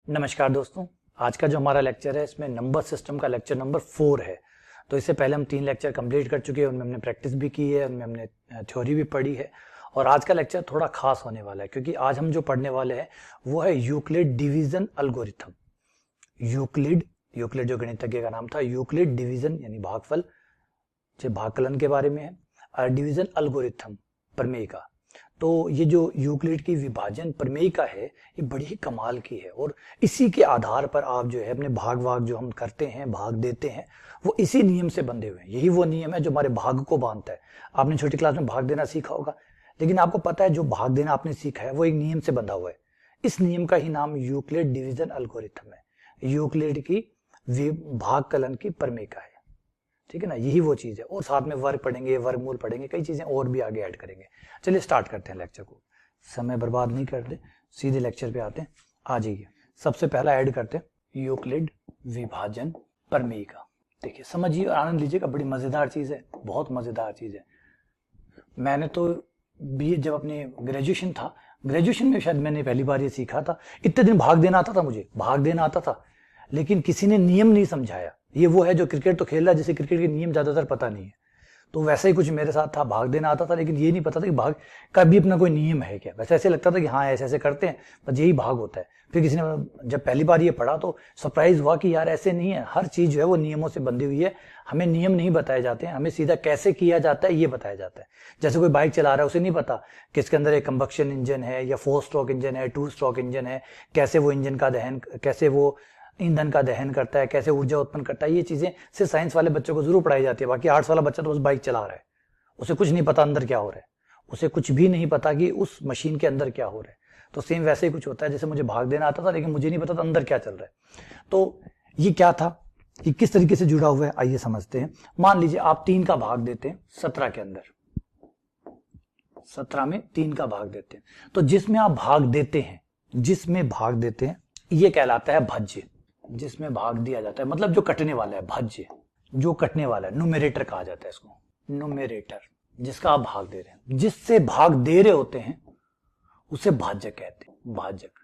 नमस्कार दोस्तों, आज का जो हमारा लेक्चर है इसमें नंबर सिस्टम का लेक्चर नंबर 4 है। तो इससे पहले हम 3 लेक्चर कंप्लीट कर चुके हैं, उनमें हमने प्रैक्टिस भी की है, उनमें हमने थ्योरी भी पढ़ी है। और आज का लेक्चर थोड़ा खास होने वाला है क्योंकि आज हम जो पढ़ने वाले हैं वो है यूक्लिड डिवीजन एल्गोरिथम। यूक्लिड जो गणितज्ञ का नाम था, यूक्लिड डिवीजन यानी भागफल जो भागकलन के बारे में है, और डिवीजन एल्गोरिथम प्रमेय का। तो ये जो यूक्लिड की विभाजन प्रमेय का है ये बड़ी ही कमाल की है और इसी के आधार पर आप जो है अपने भाग जो हम करते हैं, भाग देते हैं, वो इसी नियम से बंधे हुए हैं। यही वो नियम है जो हमारे भाग को बांधता है। आपने छोटी क्लास में भाग देना सीखा होगा, लेकिन आपको पता है जो भाग देना आपने सीखा है वो एक नियम से बंधा हुआ है। इस नियम का ही नाम यूक्लिड डिवीजन एल्गोरिथम है। यूक्लिड की भागकलन की प्रमेय का है, ठीक है ना। यही वो चीज है। और साथ में वर्ग पढ़ेंगे, वर्गमूल पढ़ेंगे, कई चीजें और भी आगे ऐड करेंगे। चलिए स्टार्ट करते हैं लेक्चर को, समय बर्बाद नहीं करते, सीधे लेक्चर पे आते हैं। आ जाइए, सबसे पहला ऐड करते हैं यूक्लिड विभाजन प्रमेय का। देखिए, समझिए और आनंद लीजिएगा, बड़ी मजेदार चीज है, बहुत मजेदार चीज है। मैंने तो बी जब अपने ग्रेजुएशन था, ग्रेजुएशन में शायद मैंने पहली बार ये सीखा था। इतने दिन भाग देना आता था, मुझे भाग देना आता था, लेकिन किसी ने नियम नहीं समझाया। ये वो है जो क्रिकेट तो खेल रहा है, जिसे क्रिकेट के नियम ज्यादातर पता नहीं है। तो वैसा ही कुछ मेरे साथ था, भाग देना आता था, लेकिन ये नहीं पता था कि भाग का भी अपना कोई नियम है क्या। वैसे ऐसे लगता था कि हाँ ऐसे ऐसे करते हैं, बस यही भाग होता है। फिर किसी ने जब पहली बार ये पढ़ा तो सरप्राइज हुआ कि यार ऐसे नहीं है, हर चीज जो है वो नियमों से बंधी हुई है। हमें नियम नहीं बताए जाते हैं, हमें सीधा कैसे किया जाता है ये बताया जाता है। जैसे कोई बाइक चला रहा है, उसे नहीं पता कि इसके अंदर एक कंबक्शन इंजन है या 4 स्ट्रोक इंजन है, 2 स्ट्रोक इंजन है, कैसे वो इंजन का दहन, कैसे वो ईंधन का दहन करता है, कैसे ऊर्जा उत्पन्न करता है। ये चीजें सिर्फ साइंस वाले बच्चों को जरूर पढ़ाई जाती है। बाकी आर्ट्स वाला बच्चा तो बस बाइक चला रहा है, उसे कुछ नहीं पता अंदर क्या हो रहा है, उसे कुछ भी नहीं पता कि उस मशीन के अंदर क्या हो रहा है। तो सेम वैसे ही कुछ होता है, जैसे मुझे भाग देना आता था, लेकिन मुझे नहीं पता था अंदर क्या चल रहा है। तो ये क्या था, ये किस तरीके से जुड़ा हुआ है, आइए समझते हैं। मान लीजिए आप 3 का भाग देते हैं 17 के अंदर, 17 में 3 का भाग देते हैं। तो जिसमें आप भाग देते हैं, जिसमें भाग देते हैं, ये कहलाता है भाज्य। जिसमें भाग दिया जाता है मतलब जो कटने वाला है, भाज्य जो कटने वाला है, न्यूमरेटर कहा जाता है इसको, न्यूमरेटर जिसका आप भाग दे रहे हैं। जिससे भाग दे रहे होते हैं उसे भाजक कहते हैं, भाजक।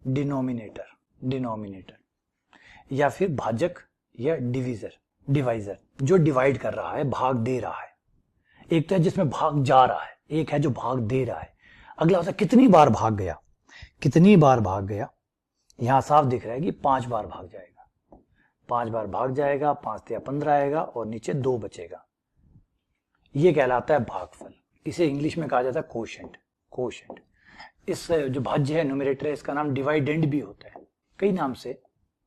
डिनोमिनेटर या फिर भाजक या डिवाइजर जो डिवाइड कर रहा है, भाग दे रहा है। एक तो है जिसमें भाग जा रहा है, एक है जो भाग दे रहा है। अगला होता है कितनी बार भाग गया, कितनी बार भाग गया। यहां साफ दिख रहा है कि 5 बार भाग जाएगा, 5 बार भाग जाएगा, 5 या 15 आएगा और नीचे 2 बचेगा। ये कहलाता है भागफल। इसे इंग्लिश में कहा जाता है कोशेंट। इस जो भाज्य है, न्यूमरेटर है, इसका नाम डिवाइडेंड भी होता है, कई नाम से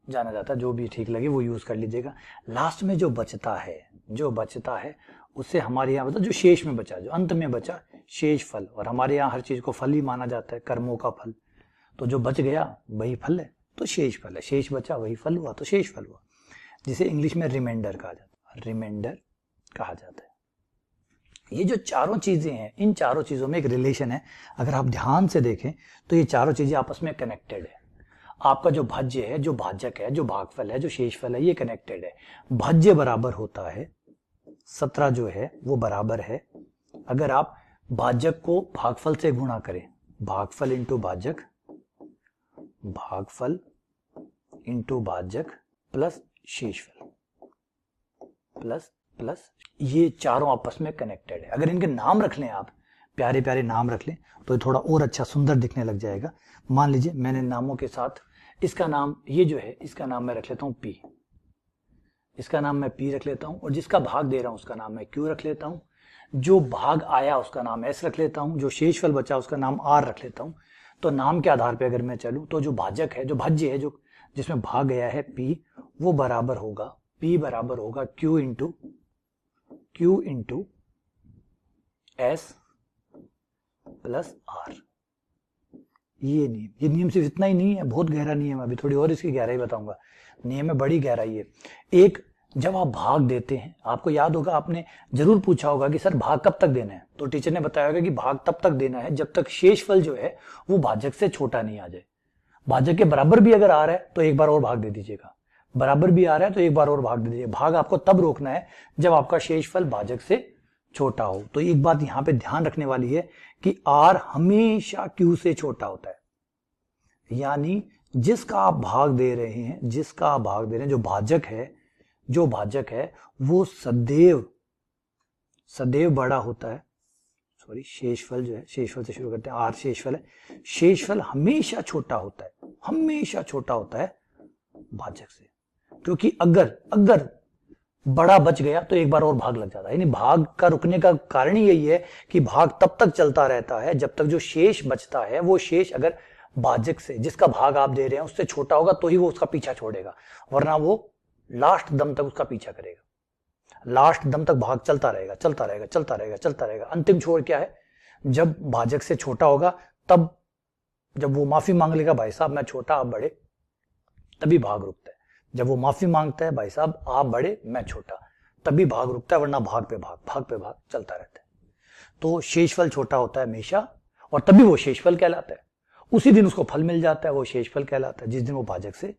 जाना जाता है, जो भी ठीक लगे वो यूज कर लीजिएगा। लास्ट में जो बचता है उससे हमारे यहाँ मतलब जो शेष में बचा, जो अंत में बचा, शेष फल। और हमारे यहाँ हर चीज को फल ही माना जाता है, कर्मों का फल। तो जो बच गया वही फल है, तो शेष फल है। शेष बचा वही फल हुआ, तो शेष फल हुआ, जिसे इंग्लिश में रिमाइंडर कहा जाता है। ये जो चारों चीजें हैं, इन चारों चीजों में एक रिलेशन है। अगर आप ध्यान से देखें तो ये चारों चीजें आपस में कनेक्टेड है। आपका जो भाज्य है, जो भाजक है, जो भागफल है, जो शेषफल है, ये कनेक्टेड है। भाज्य बराबर होता है 17 जो है वो बराबर है, अगर आप भाजक को भागफल से गुणा करें, भागफल इंटू भाजक, भागफल इंटू भाजक प्लस शेषफल प्लस ये चारों आपस में कनेक्टेड है। अगर इनके नाम रख लें आप, प्यारे प्यारे नाम रख लें, तो ये थोड़ा और अच्छा सुंदर दिखने लग जाएगा। मान लीजिए मैंने नामों के साथ इसका नाम, ये जो है इसका नाम मैं रख लेता हूं P, इसका नाम मैं P रख लेता हूं, और जिसका भाग दे रहा हूं उसका नाम मैं Q रख लेता हूं, जो भाग आया उसका नाम S रख लेता हूं, जो शेषफल बचा उसका नाम R रख लेता हूं। तो नाम के आधार पे अगर मैं चलूं तो जो भाजक है, जो भाज्य है, जो जिसमें भाग गया है P, वो बराबर होगा, P बराबर होगा Q into S plus R। ये नियम सिर्फ इतना ही नहीं है, बहुत गहरा नियम है, अभी थोड़ी और इसकी गहराई बताऊंगा। नियम में बड़ी गहराई है। एक, जब आप भाग देते हैं, आपको याद होगा, आपने जरूर पूछा होगा कि सर भाग कब तक देना है, तो टीचर ने बताया होगा कि भाग तब तक देना है जब तक शेषफल जो है वो भाजक से छोटा नहीं आ जाए। भाजक के बराबर भी अगर आ रहा है तो एक बार और भाग दे दीजिएगा, बराबर भी आ रहा है तो एक बार और भाग दे दीजिए। भाग आपको तब रोकना है जब आपका शेषफल भाजक से छोटा हो। तो एक बात यहां पे ध्यान रखने वाली है कि R हमेशा Q से छोटा होता है, यानी जिसका आप भाग दे रहे हैं, जिसका आप भाग दे रहे हैं, जो भाजक है वो सदैव बड़ा होता है। सॉरी, शेषफल जो है, शेषफल से शुरू करते हैं, आर शेषफल है। शेषफल हमेशा छोटा होता है, हमेशा छोटा होता है भाजक से, क्योंकि अगर बड़ा बच गया तो एक बार और भाग लग जाता है। यानी भाग का रुकने का कारण ही यही है कि भाग तब तक चलता रहता है जब तक जो शेष बचता है वो शेष अगर भाजक से, जिसका भाग आप दे रहे हैं, उससे छोटा होगा तो ही वो उसका पीछा छोड़ेगा, वरना वो लास्ट दम तक उसका पीछा करेगा। लास्ट दम तक भाग चलता रहेगा, चलता रहेगा, चलता रहेगा, चलता रहेगा। अंतिम छोर क्या है? जब भाजक से छोटा होगा, तब जब वो माफी मांग लेगा, भाई साहब मैं छोटा आप बड़े, तभी भाग रुकता है। जब वो माफी मांगता है, भाई साहब आप बड़े मैं छोटा, तभी भाग रुकता है, वरना भाग पे भाग चलता रहता है। तो शेषफल छोटा होता है हमेशा, और तभी वो शेषफल कहलाता है। उसी दिन उसको फल मिल जाता है, वो शेषफल कहलाता है, जिस दिन वो भाजक से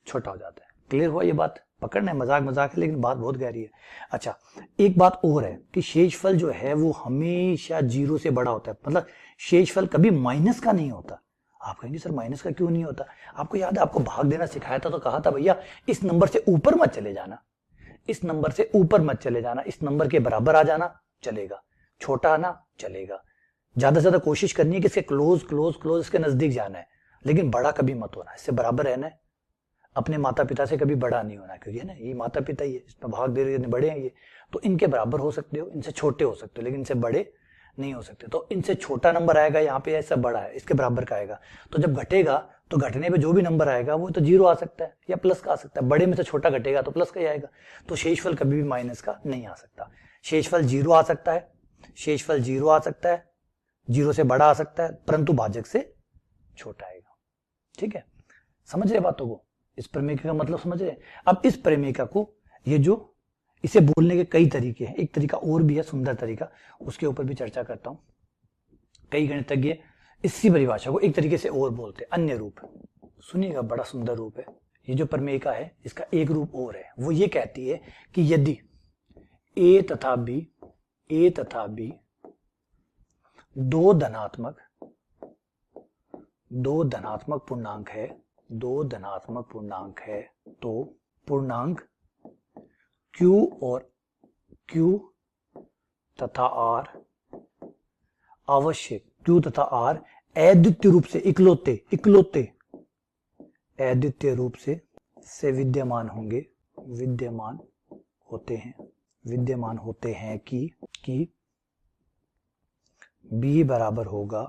छोटा हो जाता है। क्लियर हुआ ये बात? पकड़ना है, मजाक है, लेकिन बात बहुत गहरी है। अच्छा, एक बात और है कि शेषफल जो है वो हमेशा 0 से बड़ा होता है। मतलब शेषफल कभी माइनस का नहीं होता। आप कहेंगे सर माइनस का क्यों नहीं होता? आपको याद है, आपको भाग देना सिखाया था तो कहा था भैया इस नंबर से ऊपर मत चले जाना, इस नंबर से ऊपर मत चले जाना, इस नंबर के बराबर आ जाना चलेगा, छोटा आना चलेगा। ज्यादा से ज्यादा कोशिश करनी है कि इसके क्लोज इसके नजदीक जाना है, लेकिन बड़ा कभी मत होना, इससे बराबर रहना है। अपने माता पिता से कभी बड़ा नहीं होना, क्योंकि है ना ये माता पिता ही है, इसमें भाग दे रहे बड़े हैं ये, तो इनके बराबर हो सकते हो, इनसे छोटे हो सकते हो, लेकिन इनसे बड़े नहीं हो सकते। तो इनसे छोटा नंबर आएगा यहाँ पे, ऐसा बड़ा है, इसके बराबर का आएगा। तो जब घटेगा तो घटने पे जो भी नंबर आएगा वो तो 0 आ सकता है या प्लस का आ सकता है। बड़े में से छोटा घटेगा तो प्लस का ही आएगा। तो शेषफल कभी भी माइनस का नहीं आ सकता। शेषफल 0 आ सकता है, शेषफल 0 आ सकता है, 0 से बड़ा आ सकता है, परंतु भाजक से छोटा आएगा। ठीक है, समझ रहे बातों को? इस प्रमेय का मतलब समझ रहे? अब इस प्रमेय को, ये जो इसे बोलने के कई तरीके हैं, एक तरीका और भी है सुंदर तरीका, उसके ऊपर भी चर्चा करता हूं। कई गणितज्ञ इसी परिभाषा को एक तरीके से और बोलते हैं, अन्य रूप। सुनिएगा, बड़ा सुंदर रूप है ये जो प्रमेय है। इसका एक रूप और है, वो ये कहती है कि यदि ए तथा बी दो धनात्मक पूर्णांक है, तो पूर्णांक Q तथा R आवश्यक, Q तथा R अद्वितीय रूप से, इकलौते अद्वितीय रूप से विद्यमान होते हैं कि B बराबर होगा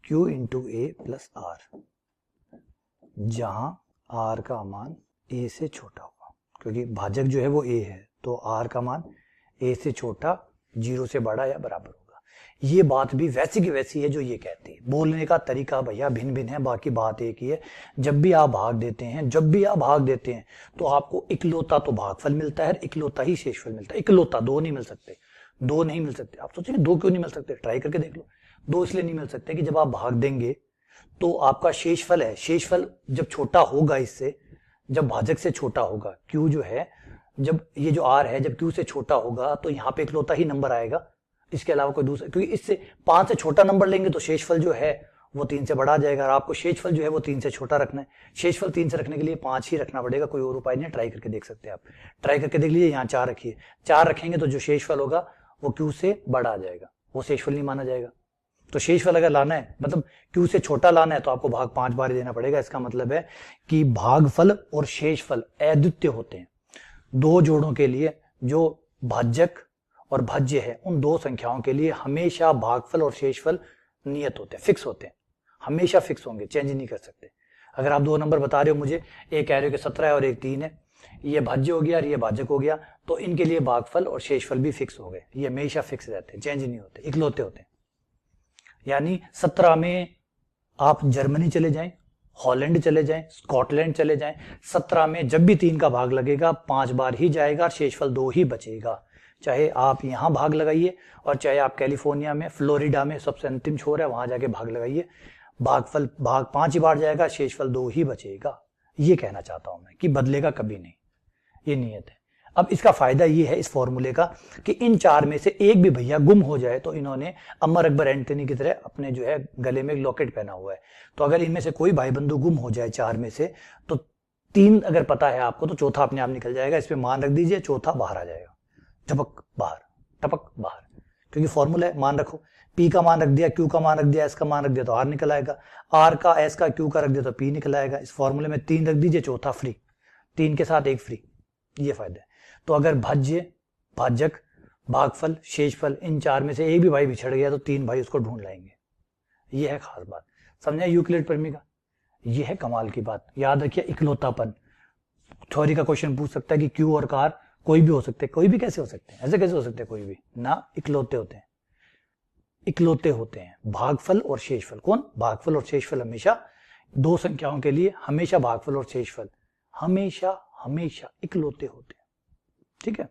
Q into A plus R, जहां R का मान A से छोटा होगा। क्योंकि भाजक जो है वो A है, तो R का मान A से छोटा, 0 से बड़ा या बराबर होगा। ये बात भी वैसी की वैसी है जो ये कहती है। बोलने का तरीका भैया भिन्न भिन्न है, बाकी बात एक ही है। जब भी आप भाग देते हैं तो आपको इकलौता तो भागफल मिलता है, इकलौता ही शेषफल मिलता है। इकलौता, दो नहीं मिल सकते। आप सोचेंगे दो क्यों नहीं मिल सकते? ट्राई करके देख लो। दो इसलिए नहीं मिल सकते कि जब आप भाग देंगे तो आपका शेषफल है, शेषफल जब छोटा होगा इससे, जब भाजक से छोटा होगा, Q जो है, जब ये जो R है जब Q से छोटा होगा तो यहाँ पे इकलौता ही नंबर आएगा, इसके अलावा कोई दूसरा। क्योंकि इससे 5 से छोटा नंबर लेंगे तो शेषफल जो है वो 3 से बड़ा आ जाएगा, और आपको शेषफल जो है वो 3 से छोटा रखना है। शेषफल 3 से रखने के लिए 5 ही रखना पड़ेगा, कोई और उपाय नहीं है। ट्राई करके देख सकते हैं आप, ट्राई करके देख लीजिए। यहाँ 4 रखिए, 4 रखेंगे तो जो शेषफल होगा वो Q से बड़ा आ जाएगा, वो शेषफल नहीं माना जाएगा। तो शेषफल अगर लाना है, मतलब Q से छोटा लाना है, तो आपको भाग 5 बार ही देना पड़ेगा। इसका मतलब है कि भागफल और शेषफल अद्वितीय होते हैं। दो जोड़ों के लिए जो भाजक और भाज्य है, उन दो संख्याओं के लिए हमेशा भागफल और शेषफल नियत होते हैं, फिक्स होते हैं, हमेशा फिक्स होंगे, चेंज नहीं कर सकते। अगर आप दो नंबर बता रहे हो मुझे, एक कह रहे हो कि 17 है और एक 3 है, ये भाज्य हो गया और ये भाजक हो गया, तो इनके लिए भागफल और शेषफल भी फिक्स हो गए। ये हमेशा फिक्स रहते हैं, चेंज नहीं होते, इकलौते होते हैं। यानी 17 में आप जर्मनी चले जाएं, हॉलैंड चले जाएं, स्कॉटलैंड चले जाएं, 17 में जब भी 3 का भाग लगेगा 5 बार ही जाएगा, शेषफल 2 ही बचेगा। चाहे आप यहां भाग लगाइए और चाहे आप कैलिफोर्निया में, फ्लोरिडा में सबसे अंतिम छोर है, वहां जाके भाग लगाइए, भाग 5 ही बार जाएगा, शेषफल 2 ही बचेगा। ये कहना चाहता हूं मैं कि बदलेगा कभी नहीं, ये नियत है। अब इसका फायदा ये है इस फॉर्मूले का कि इन चार में से एक भी भैया गुम हो जाए तो इन्होंने अमर अकबर एंटनी की तरह अपने जो है गले में एक लॉकेट पहना हुआ है। तो अगर इनमें से कोई भाई बंधु गुम हो जाए चार में से, तो तीन अगर पता है आपको तो चौथा अपने आप निकल जाएगा। इस पे मान रख दीजिए, चौथा बाहर आ जाएगा, टपक बाहर, टपक बाहर, क्योंकि फॉर्मूला है, मान रखो। पी का मान रख दिया, क्यू का मान रख दिया, एस का मान रख दिया तो आर निकल आएगा, आर का, एस का, क्यू का रख दिया तो पी निकल आएगा। इस फॉर्मूले में तीन रख दीजिए, चौथा फ्री, तीन के साथ एक फ्री, ये फायदा है। तो अगर भाज्य, भाजक, भागफल, शेषफल इन चार में से एक भी भाई बिछड़ गया तो तीन भाई उसको ढूंढ लाएंगे। ये है खास बात, समझे यूक्लिड प्रमेय का। ये है कमाल की बात, याद रखिए। इकलौतापन, थ्योरी का क्वेश्चन पूछ सकता है कि क्यू और कार कोई भी हो सकते हैं। कोई भी कैसे हो सकते हैं, ऐसे कैसे हो सकते हैं कोई भी ना, इकलौते होते हैं, इकलौते होते हैं। भागफल और शेषफल, कौन? भागफल और शेषफल हमेशा दो संख्याओं के लिए हमेशा भागफल और शेषफल हमेशा हमेशा इकलौते होते हैं, ठीक है।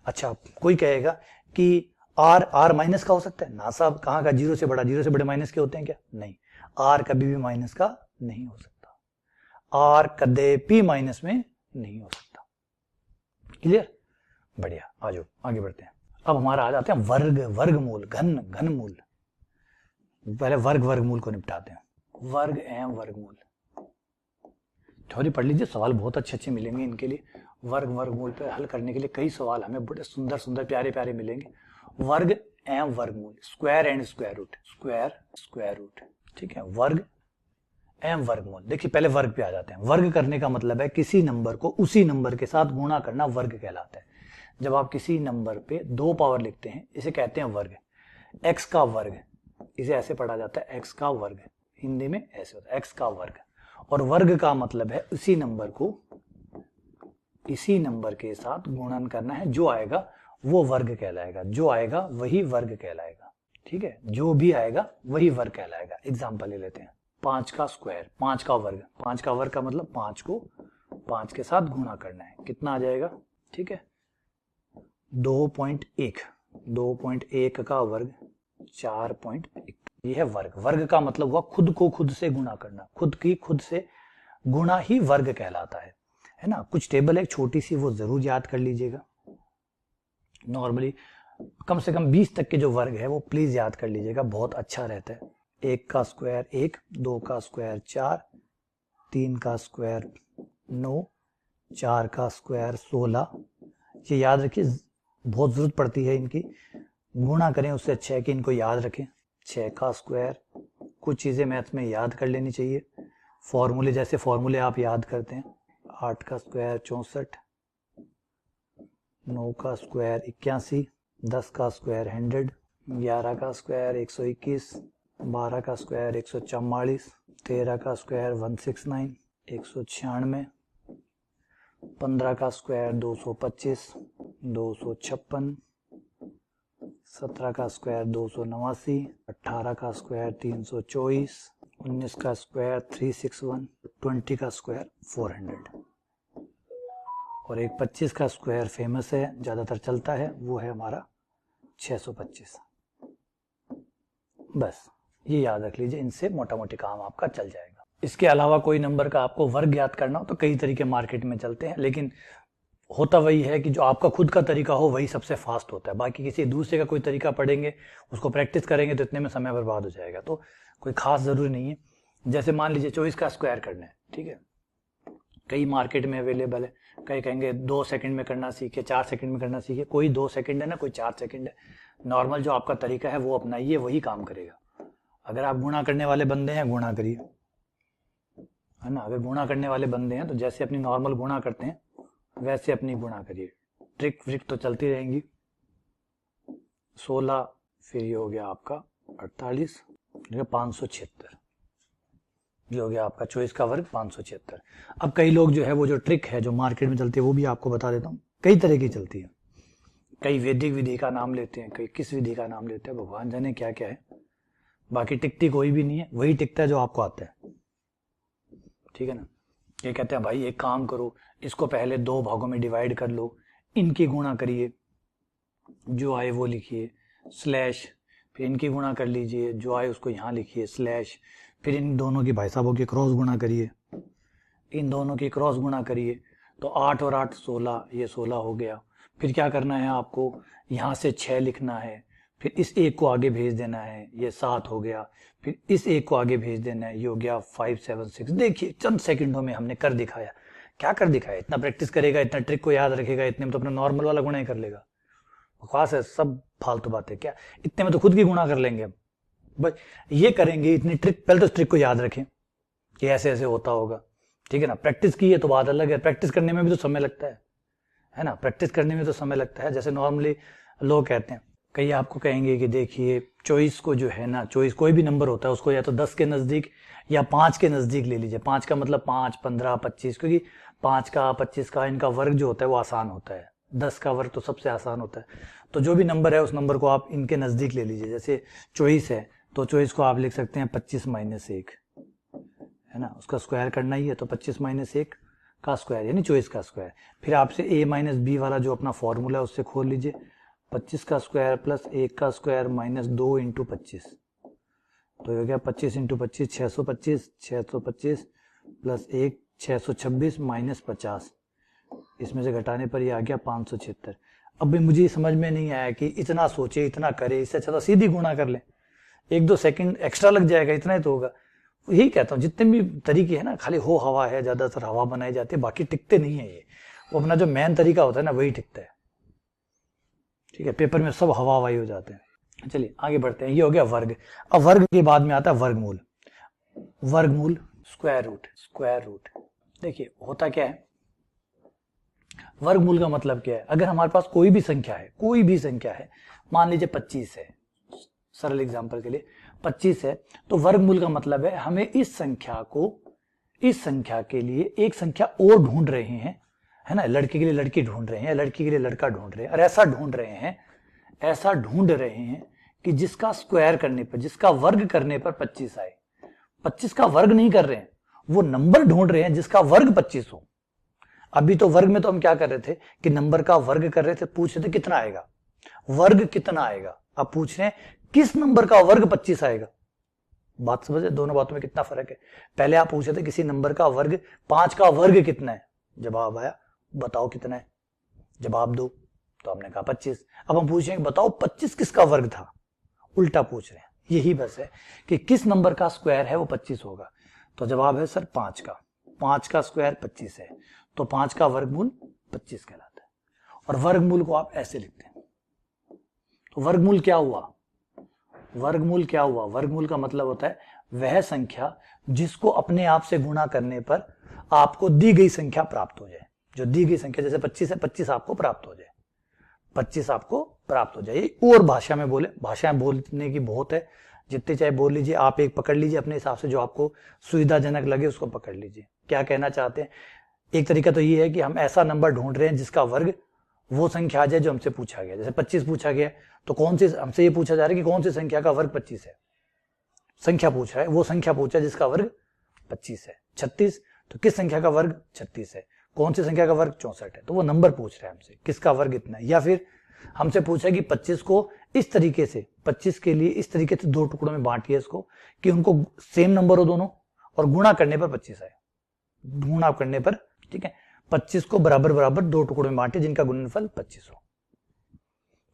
अच्छा, कोई कहेगा कि आर माइनस का हो सकता है ना साहब, कहां का, जीरो से बड़ा, जीरो से बड़े माइनस के होते हैं क्या? नहीं, आर कभी भी माइनस का नहीं हो सकता, आर कदेपि माइनस में नहीं हो सकता। क्लियर? बढ़िया, आ जाओ आगे बढ़ते हैं। अब हमारा आ जाते हैं वर्ग, वर्गमूल, घनमूल। पहले वर्गमूल को निपटाते हैं। वर्ग एवं वर्गमूल थ्योरी पढ़ लीजिए, सवाल बहुत अच्छे अच्छे मिलेंगे इनके लिए। वर्गमूल पे हल करने के लिए कई सवाल हमें बड़े सुंदर सुंदर प्यारे प्यारे मिलेंगे। वर्ग एवं वर्गमूल, square and square root, square root, ठीक है। वर्ग एवं वर्गमूल, देखिए पहले वर्ग पे आ जाते हैं। वर्ग करने का मतलब है किसी नंबर को उसी नंबर के साथ गुणा करना, वर्ग कहलाता है। जब आप किसी नंबर पे दो पावर लिखते हैं, इसे कहते हैं वर्ग। एक्स का वर्ग, इसे ऐसे पढ़ा जाता है एक्स का वर्ग, हिंदी में ऐसे होता है एक्स का वर्ग। और वर्ग का मतलब है उसी नंबर को इसी नंबर के साथ गुणन करना है, जो आएगा वो वर्ग कहलाएगा, जो आएगा वही वर्ग कहलाएगा, ठीक है। जो भी आएगा वही वर्ग कहलाएगा। एग्जांपल ले लेते हैं, 5 का स्क्वायर, 5 का वर्ग, 5 का वर्ग का मतलब 5 को 5 के साथ गुणा करना है, कितना आ जाएगा, ठीक है। 2.1, 2.1 का वर्ग 4.1, ये है वर्ग। वर्ग का मतलब हुआ खुद को खुद से गुणा करना, खुद की खुद से गुणा ही वर्ग कहलाता है ना। कुछ टेबल है छोटी सी, वो जरूर याद कर लीजिएगा। नॉर्मली कम से कम 20 तक के जो वर्ग है वो प्लीज याद कर लीजिएगा, बहुत अच्छा रहता है। 1 का स्क्वायर 1, 2 का स्क्वायर 4, 3 का स्क्वायर 9, 4 का स्क्वायर 16। ये याद रखिए, बहुत जरूरत पड़ती है इनकी, गुणा करें उससे अच्छा है कि इनको याद रखें। 6 का स्क्वायर, कुछ चीजें मैथ में याद कर लेनी चाहिए, फॉर्मूले जैसे फॉर्मूले आप याद करते हैं। 8 का स्क्वायर 64, 9 का स्क्वायर 81, 10 का स्क्वायर 100, 11 का स्क्वायर 121, 12 का स्क्वायर 144, 13 का स्क्वायर 169, 196, 15 का स्क्वायर 225, 256, 17 का स्क्वायर 289, 18 का स्क्वायर 324, 19 का स्क्वायर 361, 20 का स्क्वायर 400 और एक 25 का स्क्वायर फेमस है, ज्यादातर चलता है, वो है हमारा 625। बस ये याद रख लीजिए, इनसे मोटा मोटी काम आपका चल जाएगा। इसके अलावा कोई नंबर का आपको वर्ग याद करना हो तो कई तरीके मार्केट में चलते हैं, लेकिन होता वही है कि जो आपका खुद का तरीका हो वही सबसे फास्ट होता है। बाकी किसी दूसरे का कोई तरीका पढ़ेंगे, उसको प्रैक्टिस करेंगे तो इतने में समय बर्बाद हो जाएगा, तो कोई खास जरूरी नहीं है। जैसे मान लीजिए 24 का स्क्वायर करना है, ठीक है, कई मार्केट में अवेलेबल है। कई कहेंगे 2 सेकंड में करना सीखे, 4 सेकंड में करना सीखे, कोई 2 सेकंड है ना, कोई 4 सेकंड है। नॉर्मल जो आपका तरीका है वो अपनाइए, वही काम करेगा। अगर आप गुणा करने वाले बंदे हैं, गुणा करिए, है ना। अगर गुणा करने वाले बंदे हैं तो जैसे अपनी नॉर्मल गुणा करते हैं वैसे अपनी गुणा करिए, ट्रिक व्रिक तो चलती रहेंगी। 16, फिर ये हो गया आपका 48, 576, ये हो गया आपका 24 का वर्ग 576। अब कई लोग जो है वो जो ट्रिक है जो मार्केट में चलती है वो भी आपको बता देता हूँ। कई तरह की चलती है, कई वैदिक विधि का नाम लेते हैं, कई किस विधि का नाम लेते हैं, भगवान जाने क्या क्या है। बाकी टिकती कोई भी नहीं है, वही टिकता है जो आपको आता है, ठीक है ना। ये कहते हैं भाई एक काम करो, इसको पहले 2 भागों में डिवाइड कर लो, इनकी गुणा करिए, जो आए वो लिखिए स्लैश, फिर इनकी गुणा कर लीजिए, जो आए उसको यहाँ लिखिए स्लैश, फिर इन दोनों की भाई साहबों की क्रॉस गुणा करिए, इन दोनों की क्रॉस गुणा करिए। तो 8 और 8 16, ये 16 हो गया। फिर क्या करना है आपको, यहाँ से 6 लिखना है, फिर इस 1 को आगे भेज देना है, ये 7 हो गया। फिर इस 1 को आगे भेज देना है, ये हो गया 5 7 6। देखिए चंद सेकंडों में हमने कर दिखाया। क्या कर दिखाया? इतना प्रैक्टिस करेगा, इतना ट्रिक को याद रखेगा, इतने में तो अपना नॉर्मल वाला गुणा ही कर लेगा। बकवास है, सब फालतू बातें। क्या इतने में तो खुद की गुणा कर लेंगे हम। बस ये करेंगे इतनी ट्रिक, पहले तो इस ट्रिक को याद रखें कि ऐसे ऐसे होता होगा, ठीक है ना। प्रैक्टिस की है तो बात अलग है, प्रैक्टिस करने में भी तो समय लगता है ना। प्रैक्टिस करने में तो समय लगता है। जैसे नॉर्मली लोग कहते हैं, कई आपको कहेंगे कि देखिए चॉइस को जो है ना, चॉइस कोई भी नंबर होता है उसको या तो 10 के नजदीक या 5 के नजदीक ले लीजिए। 5 का मतलब 5 15 25, क्योंकि 5 का 25 का इनका वर्ग जो होता है वो आसान होता है। 10 का वर्ग तो सबसे आसान होता है। तो जो भी नंबर है उस नंबर को आप इनके नजदीक ले लीजिए। जैसे चॉइस है तो चॉइस को आप लिख सकते हैं 25 - 1, है ना। उसका स्क्वायर करना ही है तो 25 - 1 का स्क्वायर यानी चॉइस का स्क्वायर। फिर आपसे a - b वाला जो अपना फॉर्मूला है उससे खोल लीजिए। 25 का स्क्वायर प्लस 1 का स्क्वायर माइनस 2 × 25, तो ये हो गया 25 × 25 625, 625 प्लस 1 626 माइनस 50। इसमें से घटाने पर ये आ गया 576। अब भी मुझे समझ में नहीं आया कि इतना सोचे, इतना करे, इससे अच्छा तो सीधी गुणा कर ले, 1-2 सेकंड एक्स्ट्रा लग जाएगा, इतना ही तो होगा। यही कहता हूँ, जितने भी तरीके हैं ना, खाली हो हवा है, ज्यादातर हवा बनाई जाती है, बाकी टिकते नहीं है। ये वो अपना जो मेन तरीका होता है ना वही टिकता है, ठीक है। पेपर में सब हवा हवाई हो जाते हैं। चलिए आगे बढ़ते हैं। ये हो गया वर्ग। अब वर्ग के बाद में आता है वर्गमूल। वर्गमूल स्क्वायर रूट, स्क्वायर रूट। देखिए होता क्या है, वर्गमूल का मतलब क्या है। अगर हमारे पास कोई भी संख्या है, कोई भी संख्या है, मान लीजिए 25 है, सरल एग्जांपल के लिए 25 है, तो वर्गमूल का मतलब है हमें इस संख्या को, इस संख्या के लिए एक संख्या और ढूंढ रहे हैं, है ना। लड़के के लिए लड़की ढूंढ रहे हैं, लड़की के लिए लड़का ढूंढ रहे हैं, और ऐसा ढूंढ रहे हैं, ऐसा ढूंढ रहे हैं कि जिसका स्क्वायर करने पर, जिसका वर्ग करने पर 25 आए। 25 का वर्ग नहीं कर रहे हैं, वो नंबर ढूंढ रहे हैं जिसका वर्ग 25 हो। अभी तो वर्ग में तो हम क्या कर रहे थे कि नंबर का वर्ग कर रहे थे, पूछ रहे थे कितना आएगा, वर्ग कितना आएगा। अब पूछ रहे हैं किस नंबर का वर्ग 25 आएगा। बात समझे, दोनों बातों में कितना फर्क है। पहले आप पूछ रहे थे किसी नंबर का वर्ग, 5 का वर्ग कितना है, जवाब आया बताओ कितना है, जवाब दो, तो हमने कहा 25। अब हम पूछेंगे बताओ 25 किसका वर्ग था, उल्टा पूछ रहे हैं। यही बस है कि किस नंबर का स्क्वायर है वो 25 होगा। तो जवाब है सर 5 का, 5 का स्क्वायर 25 है, तो 5 का वर्गमूल 25 कहलाता है। और वर्गमूल को आप ऐसे लिखते हैं। तो वर्गमूल क्या हुआ, वर्गमूल क्या हुआ, वर्गमूल का मतलब होता है वह संख्या जिसको अपने आप से गुणा करने पर आपको दी गई संख्या प्राप्त हो जाए। जो दी गई संख्या जैसे 25 है, 25 आपको प्राप्त हो जाए, 25 आपको प्राप्त हो जाए। और भाषा में बोले, भाषाएं बोलने की बहुत है, जितने चाहे बोल लीजिए, आप एक पकड़ लीजिए अपने हिसाब से, जो आपको सुविधाजनक लगे उसको पकड़ लीजिए। क्या कहना चाहते हैं, एक तरीका तो ये है कि हम ऐसा नंबर ढूंढ रहे हैं जिसका वर्ग वो संख्या आ जाए जो हमसे पूछा गया। जैसे 25 पूछा गया, तो कौन सी, हमसे ये पूछा जा रहा है कि कौन सी संख्या का वर्ग 25 है, संख्या पूछ रहा है, वो संख्या पूछा है जिसका वर्ग 25 है। 36, तो किस संख्या का वर्ग 36 है, कौन सी संख्या का वर्ग 64 है, तो वो नंबर पूछ रहा है हमसे किसका वर्ग इतना है। या फिर हमसे पूछा है कि 25 को इस तरीके से, 25 के लिए इस तरीके से 2 टुकड़ों में बांटिए इसको कि उनको सेम नंबर हो दोनों, और गुणा करने पर 25 आए, गुणा करने पर, ठीक है। 25 को बराबर बराबर 2 टुकड़ों में बांटे जिनका गुणनफल 25 हो,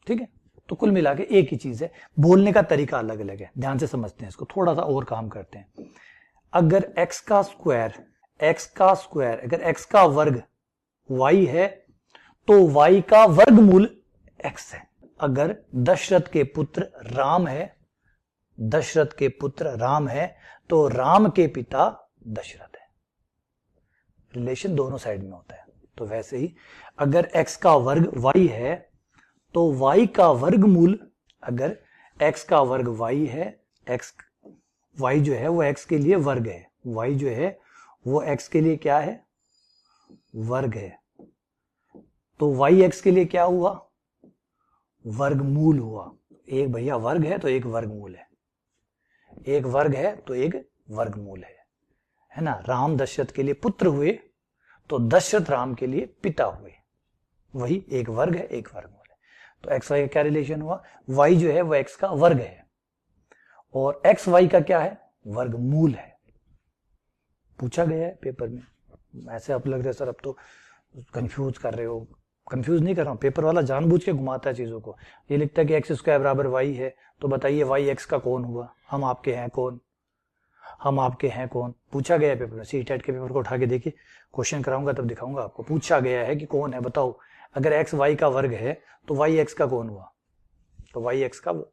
ठीक है। तो कुल मिला के एक ही चीज है, बोलने का तरीका अलग अलग है। ध्यान से समझते हैं इसको, थोड़ा सा और काम करते हैं। अगर x का स्क्वायर, अगर x का वर्ग y है तो y का वर्गमूल x है। अगर दशरथ के पुत्र राम है, दशरथ के पुत्र राम है, तो राम के पिता दशरथ है। रिलेशन दोनों साइड में होता है। तो वैसे ही अगर x का वर्ग y है तो y का वर्गमूल, अगर x का वर्ग y है, y जो है वो x के लिए वर्ग है, y जो है वो x के लिए क्या है, वर्ग है। तो y x के लिए क्या हुआ, वर्गमूल हुआ। एक भैया वर्ग है तो एक वर्गमूल है, एक वर्ग है तो एक वर्गमूल है ना। राम दशरथ के लिए पुत्र हुए तो दशरथ राम के लिए पिता हुए, वही एक वर्ग है एक वर्गमूल है। तो एक्स वाई का क्या रिलेशन हुआ, वाई जो है वो एक्स का वर्ग है और एक्स वाई का क्या है, वर्गमूल है। पूछा गया है पेपर में। ऐसे अब लग रहा है सर अब तो कंफ्यूज कर रहे हो, कंफ्यूज नहीं कर रहा हूँ, पेपर वाला जानबूझ के घुमाता है चीजों को। ये लिखता है कि एक्स स्क्वायर बराबर वाई है, तो बताइए वाई एक्स का कौन हुआ? हम आपके हैं कौन? हम आपके हैं कौन? पूछा गया है पेपर में, सीटेट के पेपर को उठा के देखिए, क्वेश्चन कराऊंगा तब दिखाऊंगा आपको। पूछा गया है कि कौन है बताओ, अगर एक्स वाई का वर्ग है तो वाई एक्स का कौन हुआ? तो वाई एक्स का, है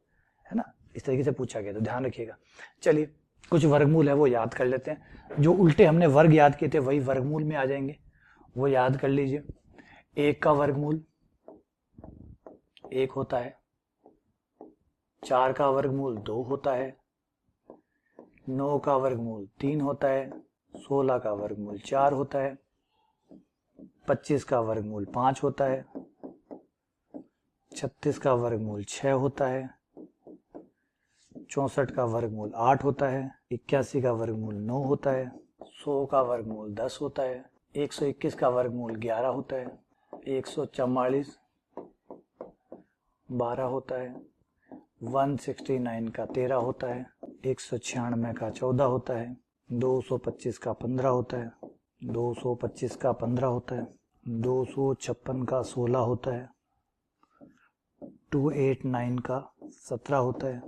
ना, इस तरीके से पूछा गया, तो ध्यान रखिएगा। चलिए कुछ वर्गमूल है वो याद कर लेते हैं। जो उल्टे हमने वर्ग याद किए थे वही वर्गमूल में आ जाएंगे, वो याद कर लीजिए। 1 का वर्गमूल 1 होता है, 4 का वर्गमूल 2 होता है, 9 का वर्गमूल 3 होता है, 16 का वर्गमूल 4 होता है, 25 का वर्गमूल 5 होता है, 36 का वर्गमूल 6 होता है, 64 का वर्गमूल 8 होता है, 81 का वर्गमूल 9 होता है, 100 का वर्गमूल 10 होता है, 121 का वर्गमूल 11 होता है, 144 12 होता है, 169 का 13 होता है, 196 का 14 होता है, 225 का 15 होता है, 225 का 15 होता है, 256 का 16 होता है, 289 का 17 होता है,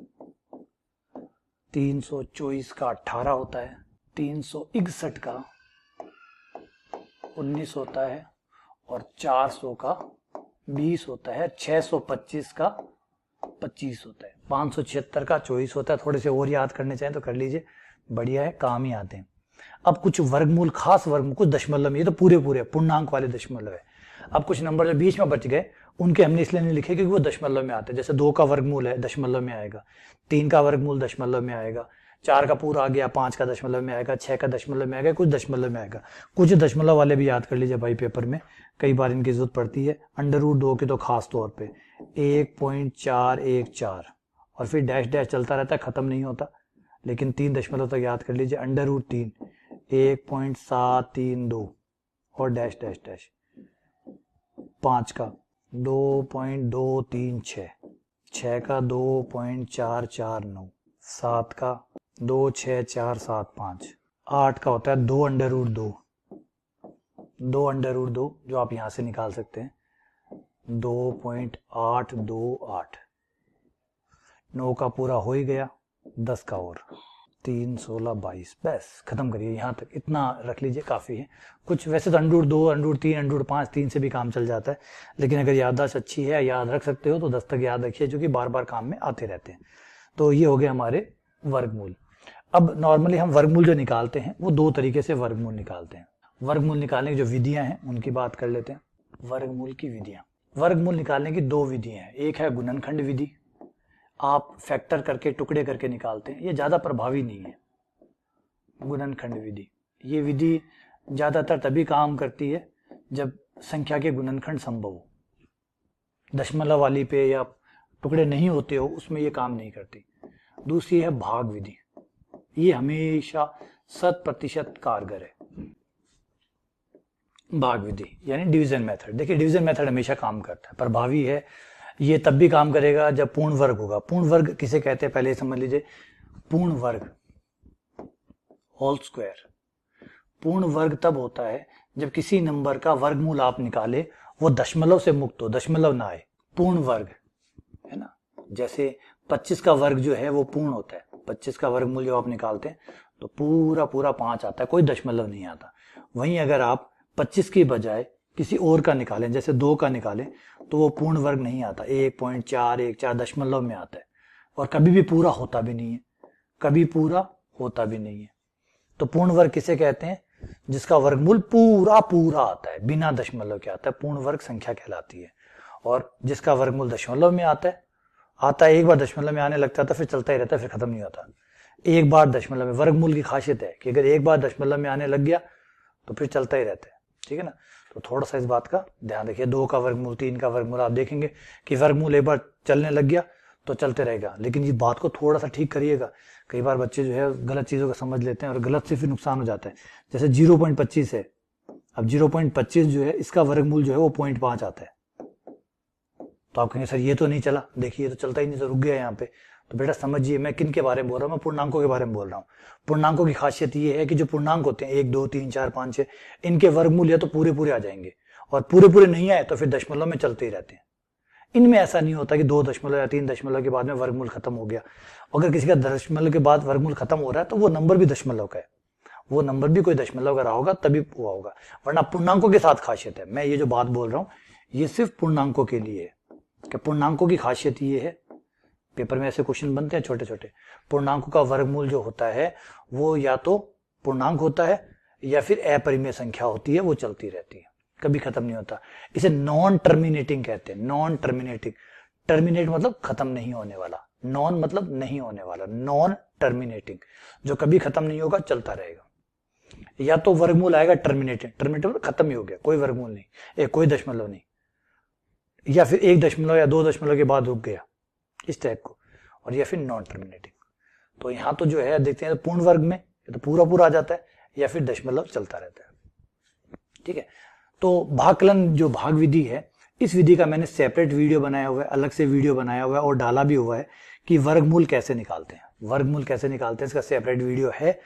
324 का 18 होता है, 361 का 19 होता है, और 400 का 20 होता है, 625 का 25 होता है, 576 का 24 होता है। थोड़े से और याद करने चाहें तो कर लीजिए, बढ़िया है, काम ही आते हैं। अब कुछ वर्गमूल, खास वर्गमूल, कुछ दशमलव में, ये तो पूरे पूरे पूर्णांक वाले दशमलव है। अब कुछ नंबर जो बीच में बच गए उनके हमने इसलिए नहीं लिखे क्योंकि वो दशमलव में आते हैं। जैसे 2 का वर्गमूल है, दशमलव में आएगा, 3 का वर्गमूल दशमलव में आएगा, 4 का पूरा आ गया, 5 का दशमलव में आएगा, 6 का दशमलव में आएगा, कुछ दशमलव में आएगा। कुछ दशमलव वाले भी याद कर लीजिए भाई, पेपर में कई बार इनकी जरूरत पड़ती है। √2 की तो खास तौर पे 1.414 और फिर डैश डैश चलता रहता है, खत्म नहीं होता, लेकिन 3 दशमलव तक याद कर लीजिए। √3 1.732 और डैश डैश डैश। 5 का 2.236, 6 का 2.449, 7 का 26475, 8 का होता है 2√2, 2√2 जो आप यहां से निकाल सकते हैं 2.828। 9 का पूरा हो ही गया, 10 का और 3, 16, 22, बस खत्म करिए यहाँ तक, इतना रख लीजिए काफी है। कुछ वैसे तो √2, √3, √5, 3 से भी काम चल जाता है, लेकिन अगर याददाश्त अच्छी है, याद रख सकते हो तो 10 तक याद रखिए, जो कि बार बार काम में आते रहते हैं। तो ये हो गए हमारे वर्गमूल। अब नॉर्मली हम वर्गमूल जो निकालते हैं वो 2 तरीके से वर्गमूल निकालते हैं। वर्गमूल निकालने की जो विधियां हैं उनकी बात कर लेते हैं। वर्गमूल की विधियां, वर्गमूल निकालने की 2 विधियां हैं। एक है गुणनखंड विधि, आप फैक्टर करके टुकड़े करके निकालते हैं, ये ज्यादा प्रभावी नहीं है। गुणनखंड विधि, ये विधि ज्यादातर तभी काम करती है जब संख्या के गुणनखंड संभव हो। दशमलव वाली पे या टुकड़े नहीं होते हो उसमें ये काम नहीं करती। दूसरी है भाग विधि, ये हमेशा 100% कारगर है। भाग विधि यानी डिवीजन मेथड। देखिए डिवीजन मेथड हमेशा काम करता है, प्रभावी है। ये तब भी काम करेगा जब पूर्ण वर्ग होगा। पूर्ण वर्ग किसे कहते हैं पहले समझ लीजिए। पूर्ण वर्ग, होल स्क्वायर, पूर्ण वर्ग तब होता है जब किसी नंबर का वर्गमूल आप निकाले वो दशमलव से मुक्त हो, दशमलव ना आए। पूर्ण वर्ग है ना, जैसे 25 का वर्ग जो है वो पूर्ण होता है। 25 का वर्गमूल जो आप निकालते हैं तो पूरा पूरा 5 आता है, कोई दशमलव नहीं आता। वहीं अगर आप 25 की बजाय किसी और का निकालें, जैसे 2 का निकालें, तो वो पूर्ण वर्ग नहीं आता, 1.414 दशमलव में आता है, और कभी भी पूरा होता भी नहीं है, कभी पूरा होता भी नहीं है। तो पूर्ण वर्ग किसे कहते हैं? जिसका वर्गमूल पूरा पूरा आता है, बिना दशमलव के आता है, पूर्ण वर्ग संख्या कहलाती है। और जिसका वर्गमूल दशमलव में आता है, एक बार दशमलव में आने लगता है तो फिर चलता ही रहता है, फिर खत्म नहीं होता। एक बार दशमलव में, वर्गमूल की खासियत है कि अगर एक बार दशमलव में आने लग गया तो फिर चलता ही रहता है, ठीक है ना। तो थोड़ा सा इस बात का ध्यान रखिए। 2 का वर्गमूल, 3 का वर्गमूल, आप देखेंगे कि वर्गमूल एक बार चलने लग गया तो चलते रहेगा, लेकिन इस बात को थोड़ा सा ठीक करिएगा। कई बार बच्चे जो है गलत चीजों को समझ लेते हैं और गलत से फिर नुकसान हो जाता है। जैसे 0.25 है, अब 0.25 जो है इसका वर्गमूल जो है वो 0.5 आता है, तो आप कहेंगे सर ये तो नहीं चला, देखिए ये तो चलता ही नहीं, तो रुक गया यहाँ पे। तो बेटा समझिए मैं किन के बारे में बोल रहा हूँ, मैं पूर्णांकों के बारे में बोल रहा हूँ। पूर्णांकों की खासियत ये है कि जो पूर्णांक होते हैं 1 2 3 4 5 6, इनके वर्गमूल या तो पूरे पूरे आ जाएंगे, और पूरे पूरे नहीं आए तो फिर दशमलव में चलते ही रहते हैं। इनमें ऐसा नहीं होता कि 2 दशमलव या 3 दशमलव के बाद में वर्गमूल खत्म हो गया। अगर किसी का दशमलव के बाद वर्गमूल खत्म हो रहा है तो वो नंबर भी दशमलव का है, वो नंबर भी कोई दशमलव का रहा होगा तभी हुआ होगा, वरना पूर्णांकों के साथ खासियत है। मैं ये जो बात बोल रहा हूँ ये सिर्फ पूर्णांकों के लिए है कि पूर्णांकों की खासियत ये है, पेपर में ऐसे क्वेश्चन बनते हैं छोटे छोटे, पूर्णांकों का वर्गमूल जो होता है वो या तो पूर्णांक होता है या फिर अपरिमेय संख्या होती है, वो चलती रहती है, कभी खत्म नहीं होता। इसे नॉन टर्मिनेटिंग कहते हैं, नॉन टर्मिनेटिंग। टर्मिनेट मतलब खत्म नहीं होने वाला, नॉन मतलब नहीं होने वाला, नॉन टर्मिनेटिंग जो कभी खत्म नहीं होगा, चलता रहेगा। या तो वर्गमूल आएगा टर्मिनेटिंग, टर्मिनेटिंग मतलब खत्म ही हो गया, कोई वर्गमूल नहीं, कोई दशमलव नहीं, या फिर 1 दशमलव या 2 दशमलव के बाद रुक गया, इस टाइप को, और या फिर नॉन टर्मिनेटिंग। तो यहां तो जो है देखते हैं तो पूर्ण वर्ग में तो पूरा पूरा आ जाता है या फिर दशमलव चलता रहता है। ठीक है, तो भागकलन जो भाग विधि है, इस विधि का मैंने सेपरेट वीडियो बनाया हुआ है, अलग से वीडियो बनाया हुआ है और डाला भी हुआ है कि वर्गमूल कैसे निकालते हैं, वर्गमूल कैसे निकालते हैं, इसका सेपरेट वीडियो है,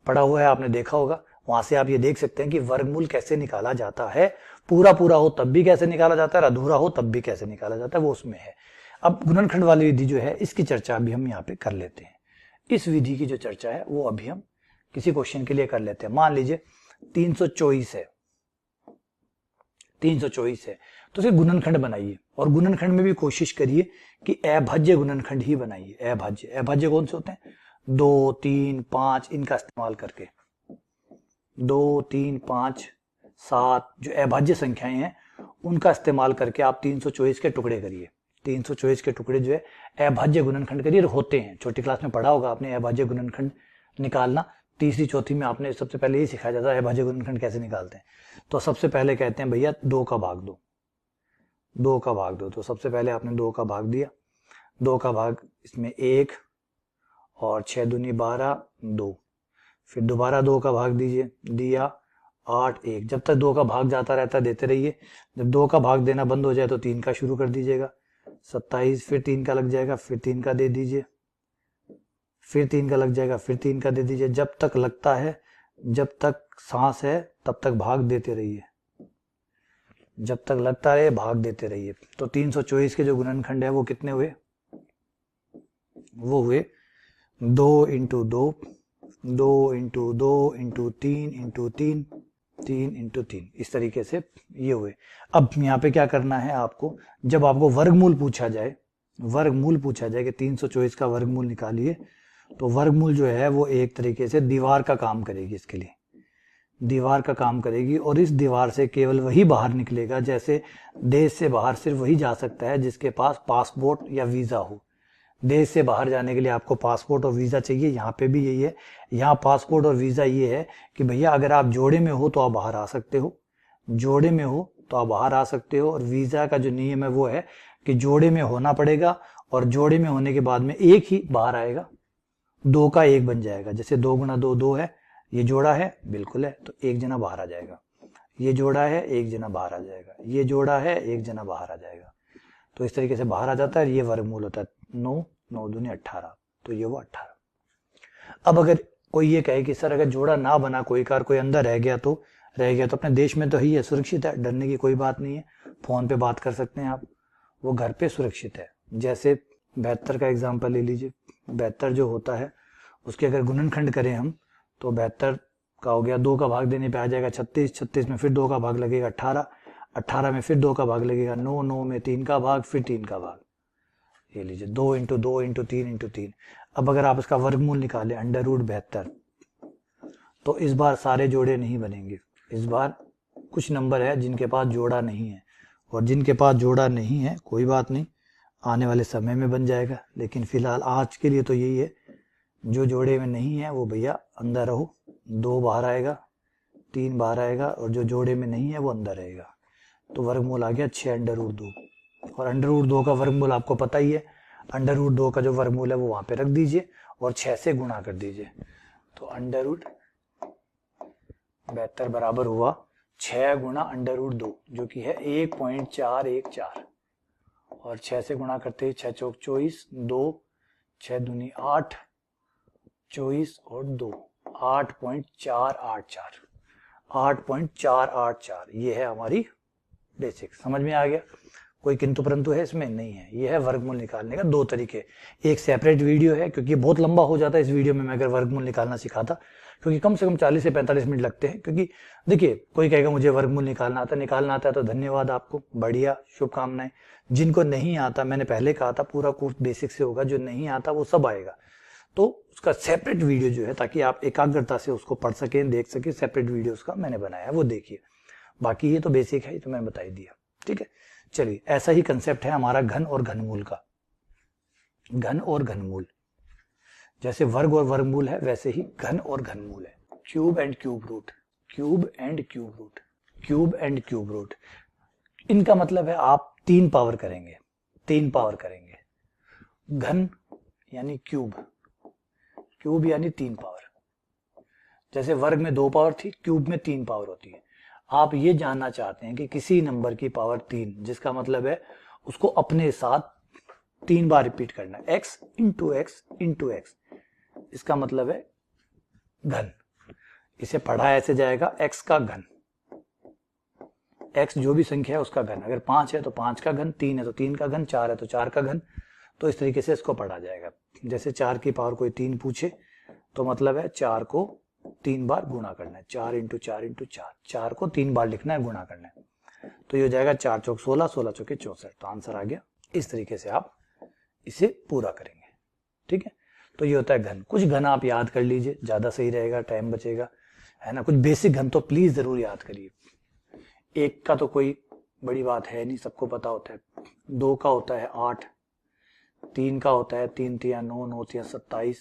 पड़ा हुआ है, आपने देखा होगा, वहां से आप ये देख सकते हैं कि वर्गमूल कैसे निकाला जाता है, पूरा पूरा हो तब भी कैसे निकाला जाता है, अधूरा हो तब भी कैसे निकाला जाता है, वो उसमें है। अब गुणनखंड वाली विधि जो है इसकी चर्चा अभी हम यहाँ पे कर लेते हैं। इस विधि की जो चर्चा है वो अभी हम किसी क्वेश्चन के लिए कर लेते हैं। मान लीजिए 324 है, 324 है, तो फिर गुणनखंड बनाइए और गुणनखंड में भी कोशिश करिए कि अभाज्य गुणनखंड ही बनाइए। अभाज्य, अभाज्य कौन से होते हैं, 2 3 5 इनका इस्तेमाल करके, 2 3 5 7 जो अभाज्य संख्याएं हैं उनका इस्तेमाल करके आप 324 के टुकड़े करिए। 324 के टुकड़े जो है अभाज्य गुणनखंड करिए, होते हैं, छोटी क्लास में पढ़ा होगा आपने अभाज्य गुणनखंड निकालना, तीसरी चौथी में आपने सबसे पहले ये सिखाया जाता है अभाज्य गुणनखंड कैसे निकालते हैं। तो सबसे पहले कहते हैं भैया 2 का भाग दो, 2 का भाग दो, तो सबसे पहले आपने 2 का भाग दिया, 2 का भाग इसमें 1 और 6 दूनी 12 2, फिर दोबारा 2 का भाग दीजिए, दिया 8 1, जब तक 2 का भाग जाता रहता देते रहिए, जब 2 का भाग देना बंद हो जाए तो 3 का शुरू कर दीजिएगा, 27 फिर 3 का लग जाएगा, फिर 3 का दे दीजिए, फिर 3 का लग जाएगा, फिर 3 का दे दीजिए, जब तक लगता है, जब तक सांस है तब तक भाग देते रहिए, जब तक लगता है भाग देते रहिए। तो 324 के जो गुणनखंड है वो कितने हुए, वो हुए 2 into 2, 2 into 2 into 3 into 3, 3 into 3, इस तरीके से ये हुए। अब यहाँ पे क्या करना है आपको, जब आपको वर्गमूल पूछा जाए, वर्गमूल पूछा जाए कि 324 का वर्गमूल निकालिए, तो वर्गमूल जो है वो एक तरीके से दीवार का काम करेगी, इसके लिए दीवार का काम करेगी, और इस दीवार से केवल वही बाहर निकलेगा, जैसे देश से बाहर सिर्फ वही जा सकता है जिसके पास पासपोर्ट या वीजा हो। देश से बाहर जाने के लिए आपको पासपोर्ट और वीजा चाहिए, यहाँ पे भी यही है, यहाँ पासपोर्ट और वीजा ये है कि भैया अगर आप जोड़े में हो तो आप बाहर आ सकते हो, जोड़े में हो तो आप बाहर आ सकते हो, और वीजा का जो नियम है वो है कि जोड़े में होना पड़ेगा, और जोड़े में होने के बाद में एक ही बाहर आएगा, 2 का 1 बन जाएगा, जैसे 2 गुना 2 2 है, ये जोड़ा है बिल्कुल है, तो 1 जना बाहर आ जाएगा, ये जोड़ा है 1 जना बाहर आ जाएगा, ये जोड़ा है 1 जना बाहर आ जाएगा, तो इस तरीके से बाहर आ जाता है। ये वर्गमूल होता है 9 9 दूनी 18, तो ये वो 18। अब अगर कोई ये कहे कि सर अगर जोड़ा ना बना कोई कार, कोई अंदर रह गया तो अपने देश में तो ही है, सुरक्षित है, डरने की कोई बात नहीं है, फोन पे बात कर सकते हैं आप, वो घर पे सुरक्षित है। जैसे 72 का एग्जाम्पल ले लीजिए, 72 जो होता है उसके अगर गुणनखंड करें हम तो 72 का हो गया, 2 का भाग देने पे आ जाएगा 36, 36 में फिर 2 का भाग लगेगा 18, 18 में फिर 2 का भाग लगेगा 9, 9 में 3 का भाग, फिर 3 का भाग, ये लीजिए 2 इंटू 2 इंटू 3 इंटू 3। अब अगर आप इसका वर्गमूल निकालें √72, तो इस बार सारे जोड़े नहीं बनेंगे, इस बार कुछ नंबर है जिनके पास जोड़ा नहीं है, और जिनके पास जोड़ा नहीं है कोई बात नहीं, आने वाले समय में बन जाएगा, लेकिन फिलहाल आज के लिए तो यही है, जो जोड़े में नहीं है वो भैया अंदर रहो, 2 बाहर आएगा, 3 बाहर आएगा, और जो जोड़े में नहीं है वो अंदर रहेगा। तो वर्गमूल आ गया 6√2, और √2 का वर्गमूल आपको पता ही है, √2 का जो वर्गमूल है वो वहां पे रख दीजिए और 6 से गुणा कर दीजिए, तो √72 बराबर हुआ 6 गुणा √2 जो कि है 1.414, और 6 से गुणा करते ही 6 चौक 24, 2 6 दूनी 8, 24 और 2, 8.484, 8.484 ये है हमारी बेसिक। समझ में आ गया? कोई किंतु परंतु है इसमें? नहीं है। ये है वर्गमूल निकालने का दो तरीके। एक सेपरेट वीडियो है, क्योंकि बहुत लंबा हो जाता है इस वीडियो में मैं अगर वर्गमूल निकालना सिखाता, क्योंकि कम से कम 40 से 45 मिनट लगते हैं। क्योंकि देखिए, कोई कहेगा मुझे वर्गमूल निकालना आता है तो धन्यवाद आपको, बढ़िया, शुभकामनाएं। जिनको नहीं आता, मैंने पहले कहा था पूरा कोर्स बेसिक से होगा, जो नहीं आता वो सब आएगा। तो उसका सेपरेट वीडियो जो है, ताकि आप एकाग्रता से उसको पढ़ सकें, देख सकें, सेपरेट वीडियो उसका मैंने बनाया है, वो देखिए। बाकी ये तो बेसिक है, ये तो मैंने बता ही दिया। ठीक है, चलिए, ऐसा ही कंसेप्ट है हमारा घन और घनमूल का। घन और घनमूल, जैसे वर्ग और वर्गमूल है, वैसे ही घन और घनमूल है। Cube and cube root, cube and cube root, cube and cube root, इनका मतलब है आप 3 पावर करेंगे, 3 पावर करेंगे। घन यानी क्यूब, क्यूब यानी 3 पावर। जैसे वर्ग में 2 पावर थी, क्यूब में 3 पावर होती है। आप ये जानना चाहते हैं कि किसी नंबर की पावर 3, जिसका मतलब है उसको अपने साथ 3 बार रिपीट करना है, x into x into x, इसका मतलब है घन। इसे पढ़ा ऐसे जाएगा, x का घन, x जो भी संख्या है उसका घन। अगर 5 है तो 5 का घन, 3 है तो 3 का घन, 4 है तो 4 का घन। तो इस तरीके से इसको पढ़ा जाएगा। जैसे 4 की पावर कोई 3 पूछे तो मतलब है 4 को 3 बार गुणा करना है, 4 इंटू 4 इंटू 4, 4 को 3 बार लिखना है, गुणा करना है। तो ये हो जाएगा 4 चौक 16, 16 चौके 64, तो आंसर आ गया। इस तरीके से आप इसे पूरा करेंगे। ठीक है, तो ये होता है घन। कुछ घन आप याद कर लीजिए, ज्यादा सही रहेगा, टाइम बचेगा, है ना। कुछ बेसिक घन तो प्लीज जरूर याद करिए। 1 का तो कोई बड़ी बात है नहीं, सबको पता होता है। 2 का होता है 8, 3 का होता है 3 3 9, 9 3 27,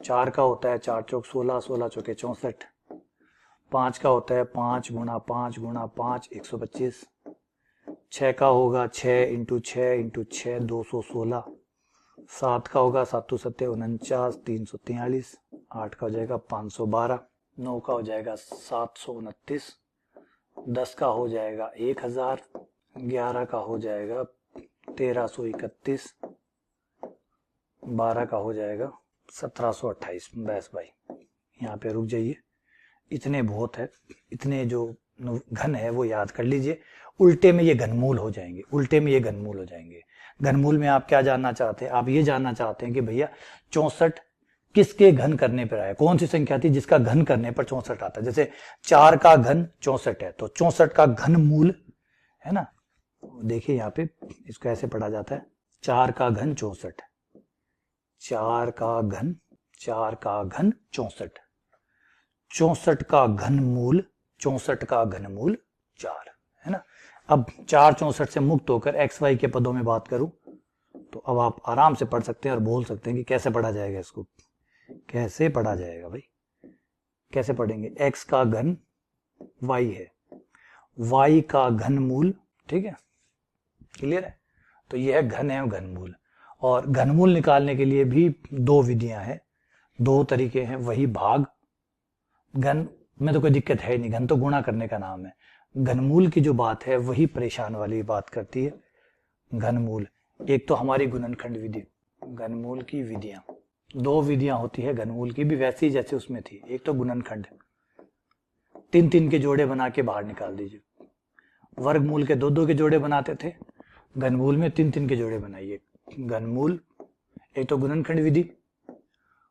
4 का होता है 4 चौक 16, 16 चौके 64, 5 का होता है 5 गुणा 5 गुणा 5 125, 6 का होगा 6 इंटू 6 इंटू 6 216, 7 का होगा 7 7 49 343, 8 का हो जाएगा 512, 9 का हो जाएगा 729, 10 का हो जाएगा 1000, 11 का हो जाएगा 1331, 12 का हो जाएगा 1728। बस भाई, यहाँ पे रुक जाइए, इतने बहुत है। इतने जो घन है वो याद कर लीजिए। उल्टे में ये घनमूल हो जाएंगे, उल्टे में ये घनमूल हो जाएंगे। घनमूल में आप क्या जानना चाहते हैं? आप ये जानना चाहते हैं कि भैया 64 किसके घन करने पर आया, कौन सी संख्या थी जिसका घन करने पर 64 आता है। जैसे 4 का घन 64 है, तो 64 का घनमूल है ना। देखिए यहाँ पे इसको ऐसे पढ़ा जाता है, 4 का घन 64, 4 का घन 64, 64 का घनमूल, 64 का घनमूल 4, है ना। अब 4 64 से मुक्त होकर एक्स वाई के पदों में बात करूं तो अब आप आराम से पढ़ सकते हैं और बोल सकते हैं कि कैसे पढ़ा जाएगा। इसको कैसे पढ़ा जाएगा भाई, कैसे पढ़ेंगे? x का घन y है, y का घनमूल, ठीक है, क्लियर है। तो यह है घन एवं घनमूल। और घनमूल निकालने के लिए भी 2 विधियां हैं, 2 तरीके हैं। वही भाग, घन में तो कोई दिक्कत है नहीं, घन तो गुणा करने का नाम है। घनमूल की जो बात है वही परेशान वाली बात करती है। घनमूल, एक तो हमारी गुणनखंड विधि, घनमूल की विधियां 2 विधियां होती है घनमूल की भी, वैसे ही जैसे उसमें थी। एक तो गुणनखंड, 3-3 के जोड़े बना के बाहर निकाल दीजिए। वर्गमूल के 2-2 के जोड़े बनाते थे, घनमूल में 3-3 के जोड़े बनाइए। घनमूल, एक तो गुणनखंड विधि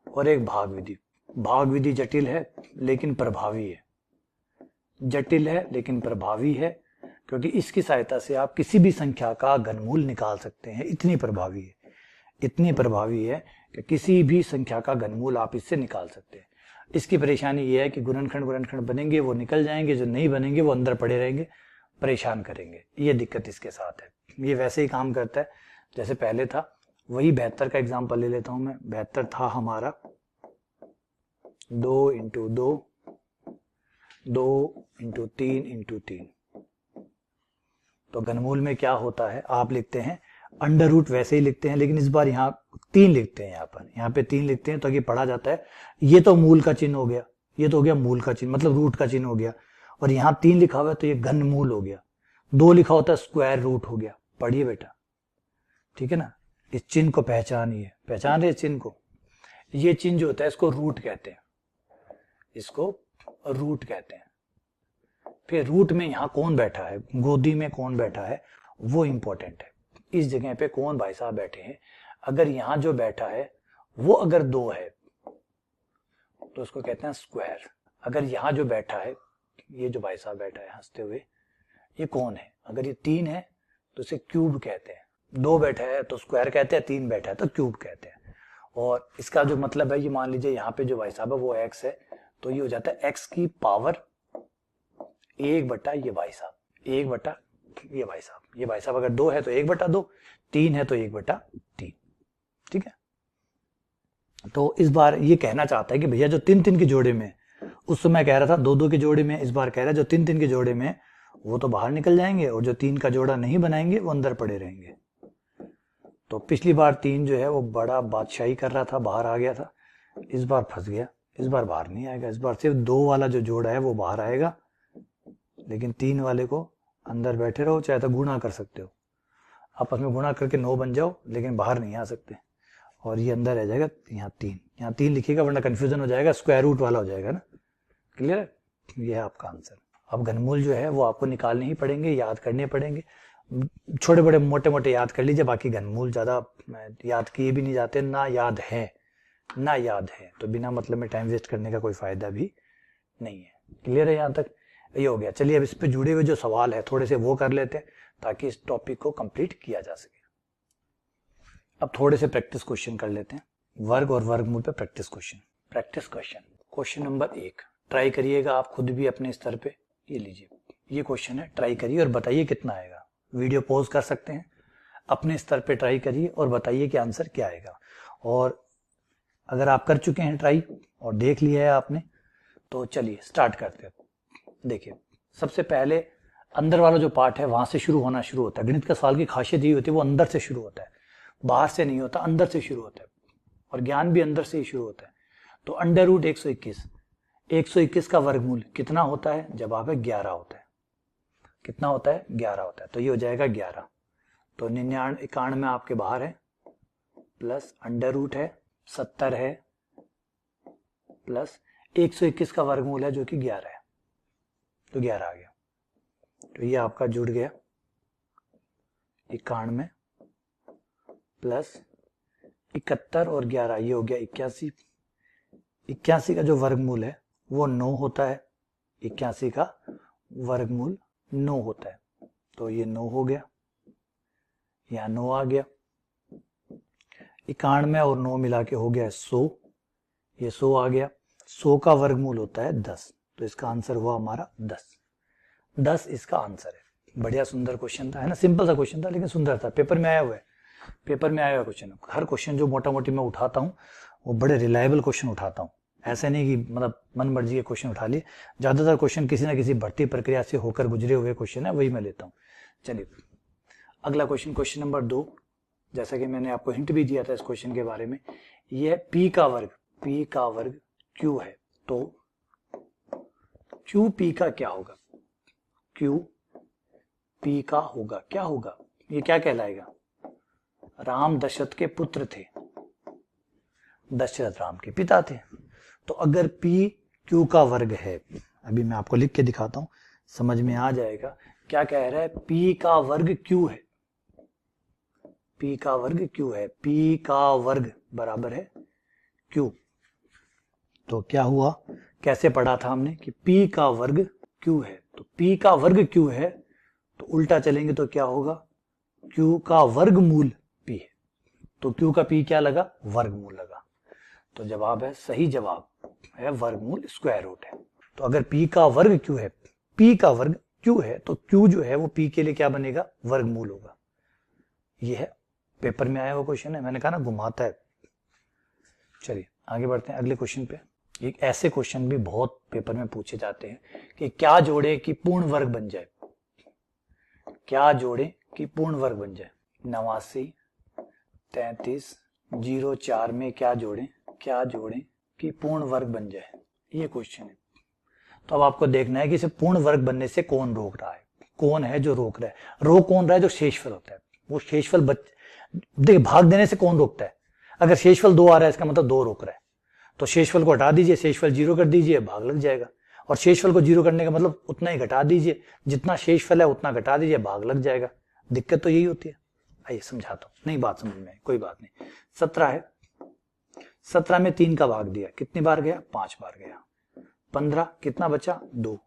और एक भाग विधि। भाग विधि जटिल है लेकिन प्रभावी है, जटिल है लेकिन प्रभावी है, क्योंकि इसकी सहायता से आप किसी भी संख्या का घनमूल निकाल सकते हैं। इतनी प्रभावी है, इतनी प्रभावी है कि किसी भी संख्या का घनमूल आप इससे निकाल सकते हैं। इसकी परेशानी ये है कि गुणनखंड बनेंगे वो निकल जाएंगे, जो नहीं बनेंगे वो अंदर पड़े रहेंगे, परेशान करेंगे। ये दिक्कत इसके साथ है। ये वैसे ही काम करता है जैसे पहले था। वही 72 का एग्जाम्पल ले लेता हूं मैं। 72 था हमारा 2 इंटू 2, 2 इंटू 3 इंटू 3। तो घनमूल में क्या होता है, आप लिखते हैं अंडर रूट, वैसे ही लिखते हैं लेकिन इस बार यहाँ 3 लिखते हैं। यहाँ पे 3 लिखते हैं तो ये पढ़ा जाता है। ये तो मूल का चिन्ह हो गया, ये तो हो गया मूल का चिन्ह, मतलब रूट का चिन्ह हो गया। और यहाँ 3 लिखा हुआ है तो ये घनमूल हो गया। 2 लिखा होता है स्क्वायर रूट हो गया। पढ़िए बेटा, ठीक है ना। इस चिन्ह को पहचानिए, पहचान रहे चिन्ह को? ये चिन्ह जो होता है इसको रूट कहते हैं, इसको रूट कहते हैं। फिर रूट में यहां कौन बैठा है, गोदी में कौन बैठा है वो इंपॉर्टेंट है। इस जगह पे कौन भाई साहब बैठे हैं, अगर यहां जो बैठा है वो अगर 2 है तो उसको कहते हैं स्क्वायर। अगर यहां जो बैठा है, ये जो भाई साहब बैठा है हंसते हुए, ये कौन है? अगर ये 3 है तो इसे क्यूब कहते हैं। 2 बैठा है तो स्क्वायर कहते हैं, 3 बैठा है तो क्यूब कहते हैं। और इसका जो मतलब है, ये मान लीजिए यहाँ पे जो भाई साहब है वो x है, तो ये हो जाता है x की पावर 1 बटा ये भाई साहब, 1 बटा ये भाई साहब। ये भाई साहब अगर 2 है तो 1 बटा 2, 3 है तो 1 बटा 3। ठीक है, तो इस बार ये कहना चाहता है कि भैया जो 3-3 के जोड़े में, उस समय कह रहा था 2-2 के जोड़े में, इस बार कह रहा है जो 3-3 के जोड़े में वो तो बाहर निकल जाएंगे और जो 3 का जोड़ा नहीं बनाएंगे वो अंदर पड़े रहेंगे। तो पिछली बार 3 जो है वो बड़ा बादशाही कर रहा था, बाहर आ गया था, इस बार फंस गया, इस बार बाहर नहीं आएगा। इस बार सिर्फ 2 वाला जो जोड़ा है वो बाहर आएगा, लेकिन 3 वाले को अंदर बैठे रहो, चाहे तो गुणा कर सकते हो, आपस में गुणा करके 9 बन जाओ, लेकिन बाहर नहीं आ सकते। और ये अंदर रह जाएगा, यहाँ 3 लिखिएगा वरना कंफ्यूजन हो जाएगा, स्क्वायर रूट वाला हो जाएगा ना। क्लियर है? ये है आपका आंसर। अब घनमूल जो है वो आपको निकालने ही पड़ेंगे, याद करने पड़ेंगे। छोटे बड़े मोटे मोटे याद कर लीजिए, बाकी घनमूल ज्यादा याद किए भी नहीं जाते, ना याद है, तो बिना मतलब में टाइम वेस्ट करने का कोई फायदा भी नहीं है। क्लियर है यहाँ तक? ये हो गया। चलिए अब इस पे जुड़े हुए जो सवाल है थोड़े से वो कर लेते हैं ताकि इस टॉपिक को कंप्लीट किया जा सके। अब थोड़े से प्रैक्टिस क्वेश्चन कर लेते हैं, वर्ग और वर्गमूल पे practice question. Question number 1 try करिएगा आप खुद भी अपने स्तर पे। ये लीजिए, ये क्वेश्चन है, ट्राई करिए और बताइए कितना आएगा। वीडियो पॉज कर सकते हैं, अपने स्तर पे ट्राई करिए और बताइए कि आंसर क्या आएगा। और अगर आप कर चुके हैं ट्राई और देख लिया है आपने, तो चलिए स्टार्ट करते हैं। देखिए, सबसे पहले अंदर वाला जो पार्ट है वहां से शुरू होता है। गणित का सवाल की खासियत यही होती है, वो अंदर से शुरू होता है, बाहर से नहीं होता, अंदर से शुरू होता है, और ज्ञान भी अंदर से ही शुरू होता है। तो अंडर रूट 121 का वर्गमूल कितना होता है? जवाब है 11 होता है। कितना होता है? 11 होता है। तो ये हो जाएगा 11। तो 91 आपके बाहर है, प्लस अंडर रूट है 70 है, प्लस 121 का वर्गमूल है जो कि 11 है, तो 11 आ गया। तो ये आपका जुड़ गया 91 प्लस 71 और 11, ये हो गया 81। 81 का जो वर्गमूल है वो 9 होता है, 81 का वर्गमूल 9 होता है, तो ये 9 हो गया, यहाँ 9 आ गया। 91 और 9 मिला के हो गया 100, ये 100 आ गया। 100 का वर्गमूल होता है 10, तो इसका आंसर हुआ हमारा 10 इसका आंसर है। बढ़िया सुंदर क्वेश्चन था, है ना? सिंपल सा क्वेश्चन था लेकिन सुंदर था, पेपर में आया हुआ क्वेश्चन। हर क्वेश्चन जो मोटा मोटी मैं उठाता हूँ वो बड़े रिलायबल क्वेश्चन उठाता हूँ, ऐसे नहीं कि मतलब मन मर्जी के क्वेश्चन उठा लिए। ज्यादातर क्वेश्चन किसी ना किसी भर्ती प्रक्रिया से होकर गुजरे हुए क्वेश्चन है, वही मैं लेता हूँ। चलिए अगला क्वेश्चन नंबर 2, जैसा कि मैंने आपको हिंट भी दिया था इस क्वेश्चन के बारे में, ये है p का वर्ग q है, तो q p का क्या होगा? q p का होगा, क्या होगा? ये क्या कहलाएगा? राम दशरथ के पुत्र थे, दशरथ राम के पिता थे। तो अगर p q का वर्ग है, अभी मैं आपको लिख के दिखाता हूं, समझ में आ जाएगा। क्या कह रहा है? p का वर्ग q है, p का वर्ग q है, p का वर्ग बराबर है q। तो क्या हुआ, कैसे पढ़ा था हमने कि p का वर्ग q है, तो p का वर्ग q है, तो उल्टा चलेंगे तो क्या होगा? q का वर्गमूल p है, तो q का p क्या लगा? वर्गमूल लगा। तो जवाब है, सही जवाब है वर्गमूल स्क्वायर रूट है। तो अगर p का वर्ग q है, p का वर्ग q है, तो q जो है वो p के लिए क्या बनेगा? वर्गमूल होगा। ये है, पेपर में आया हुआ क्वेश्चन है, मैंने कहा ना घुमाता है। चलिए आगे बढ़ते हैं अगले क्वेश्चन पे। एक ऐसे क्वेश्चन भी बहुत पेपर में पूछे जाते हैं कि क्या जोड़े कि पूर्ण वर्ग बन जाए, क्या जोड़े कि पूर्ण वर्ग बन जाए। 89 33 04 में क्या जोड़े कि पूर्ण वर्ग बन जाए, ये क्वेश्चन है। तो अब आपको देखना है कि इसे पूर्ण वर्ग बनने से कौन रोक रहा है, कौन है जो रोक रहा है। रोक कौन रहा है? जो शेषफल होता है, वो शेषफल देखिए भाग देने से कौन रोकता है? अगर शेषफल 2 आ रहा है इसका मतलब 2 रोक रहा है, तो शेषफल को हटा दीजिए, शेषफल 0 कर दीजिए, भाग लग जाएगा। और शेषफल को 0 करने का मतलब उतना ही घटा दीजिए, जितना शेषफल है उतना घटा दीजिए, भाग लग जाएगा। दिक्कत तो यही होती है। आइए समझाता हूं, नहीं बात समझ में, कोई बात नहीं। 17 है, 17 में 3 का भाग दिया, कितनी बार गया? 5 बार गया। 15, कितना बचा? 2।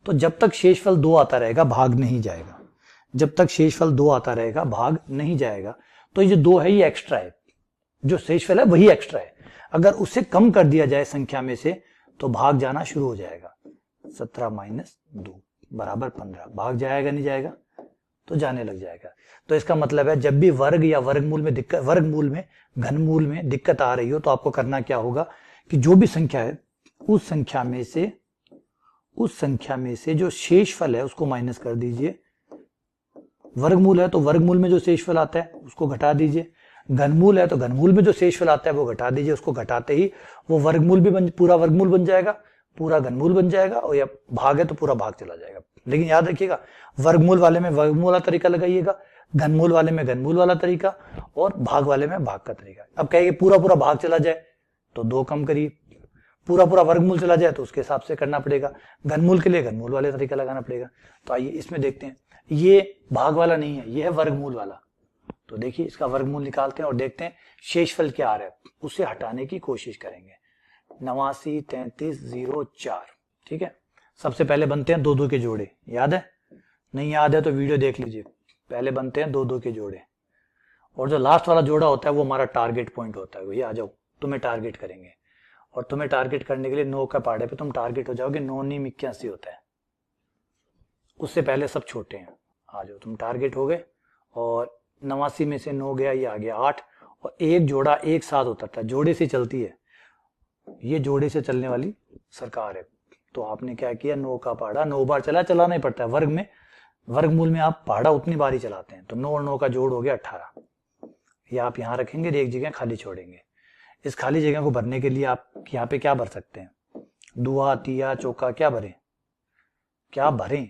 तो जब तक शेषफल 2 आता रहेगा भाग नहीं जाएगा, जब तक शेषफल 2 आता रहेगा भाग नहीं जाएगा। तो ये जो 2 है ये एक्स्ट्रा है, जो शेषफल है वही एक्स्ट्रा है। अगर उसे कम कर दिया जाए संख्या में से तो भाग जाना शुरू हो जाएगा। 17 माइनस 2 बराबर 15, भाग जाएगा नहीं जाएगा? तो जाने लग जाएगा। तो इसका मतलब है जब भी वर्ग या वर्गमूल में दिक्कत, वर्गमूल में, घनमूल में दिक्कत आ रही हो तो आपको करना क्या होगा कि जो भी संख्या है उस संख्या में से जो शेषफल है उसको माइनस कर दीजिए। वर्गमूल है तो वर्गमूल में जो शेषफल आता है उसको घटा दीजिए, घनमूल है तो घनमूल में जो शेषफल आता है वो घटा दीजिए। उसको घटाते ही वो वर्गमूल भी पूरा वर्गमूल बन जाएगा, पूरा घनमूल बन जाएगा, और या भाग है तो पूरा भाग चला जाएगा। लेकिन याद रखिएगा वर्गमूल वाले में वर्गमूल वाला तरीका लगाइएगा, घनमूल वाले में घनमूल वाला तरीका, और भाग वाले में भाग का तरीका। अब कहेंगे पूरा पूरा भाग चला जाए तो 2 कम करिए, पूरा पूरा वर्गमूल चला जाए तो उसके हिसाब से करना पड़ेगा, घनमूल के लिए घनमूल वाले तरीका लगाना पड़ेगा। तो आइए इसमें देखते हैं, ये भाग वाला नहीं है, ये है वर्गमूल वाला। तो देखिए इसका वर्गमूल निकालते हैं और देखते हैं शेषफल क्या आ रहा है, उसे हटाने की कोशिश करेंगे। 89, 33, 0, 4। ठीक है, सबसे पहले बनते हैं 2-2 के जोड़े। याद है? नहीं याद है तो वीडियो देख लीजिए। पहले बनते हैं 2-2 के जोड़े, और जो लास्ट वाला जोड़ा होता है वो हमारा टारगेट पॉइंट होता है। भैया आ जाओ, तुम्हें टारगेट करेंगे, और तुम्हें टारगेट करने के लिए 9 का पहाड़े पे तुम टारगेट हो जाओगे। 9 नहीं 81 होता है, उससे पहले सब छोटे हैं। आ जाओ, तुम टारगेट हो गए। और 89 में से 9 गया, ये आ गया 8, और एक जोड़ा एक साथ उतरता है, जोड़े से चलती है, ये जोड़े से चलने वाली सरकार है। तो आपने क्या किया, 9 का पहाड़ा 9 बार चलाना ही पड़ता है। वर्ग में, वर्गमूल में आप पहाड़ा उतनी बार ही चलाते हैं। तो 9 और 9 का जोड़ हो गया 18। ये आप यहाँ रखेंगे, एक जगह खाली छोड़ेंगे। इस खाली जगह को भरने के लिए आप यहाँ पे क्या भर सकते हैं? दुआ, तिया, चौका, क्या भरें? क्या भरें?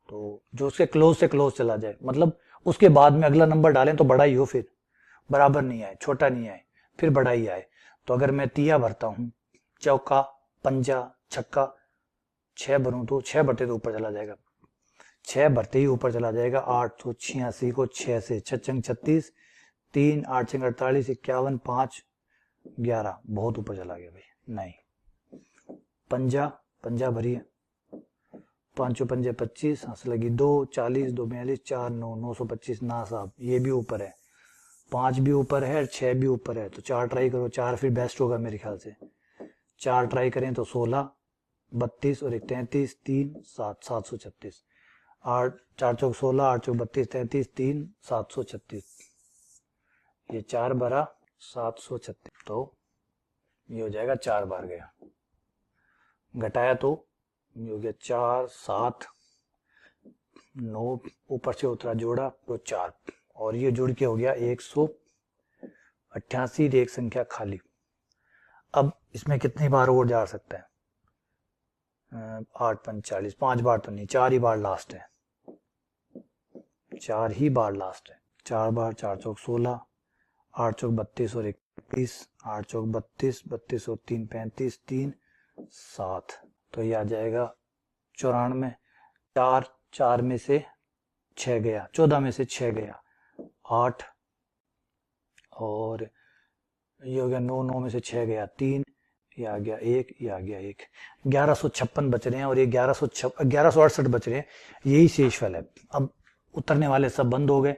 तो जो उसके क्लोज से क्लोज चला जाए, मतलब उसके बाद में अगला नंबर डालें तो बड़ा ही हो, फिर बराबर नहीं आए, छोटा नहीं आए, फिर बड़ा ही आए। तो अगर मैं तिया भरता हूं, चौका, पंजा, छक्का, 6 भरूं तो 6 भरते तो ऊपर चला जाएगा, 6 भरते ही ऊपर चला जाएगा। 886 को 6 से 6 चंग 36, 3 8 चंग 48, 51, 5 11, बहुत ऊपर चला गया भाई। नहीं, पंजा भरिए, 5 पंजे 25, हंस लगी 2, 40, 2 42, 4 9, 925। ना साहब, ये भी ऊपर है, 5 भी ऊपर है, 6 भी ऊपर है। तो 4 ट्राई करो, 4 फिर बेस्ट होगा मेरे ख्याल से। 4 ट्राई करें तो 16, 32 और 33, 3 7, 736। 8 4 चौक 16, 8 चौक 32, 33, 3 736। ये 4 भरा 736, तो ये हो जाएगा 4 बार गया। घटाया तो ये हो गया 4 7 9, ऊपर से उतरा जोड़ा तो 4, और ये जुड़ के हो गया 188, एक संख्या खाली। अब इसमें कितनी बार और जा सकता है? 8 5 40, 5 बार तो नहीं, 4 ही बार लास्ट है, 4 ही बार लास्ट है। 4 बार, 4 चौक 16, 8 चौक 32 और 21, 8 चौक 32, 32 और 3 35, 3 7। तो ये आ जाएगा 94। 4 में से 6 गया, 14 में से 6 गया 8, और ये हो गया 9, 9 में से 6 गया 3, ये आ गया 1, ये आ गया 1। 1156 बच रहे हैं, और ये 1168 बच रहे हैं। यही शेषफल है। अब उतरने वाले सब बंद हो गए,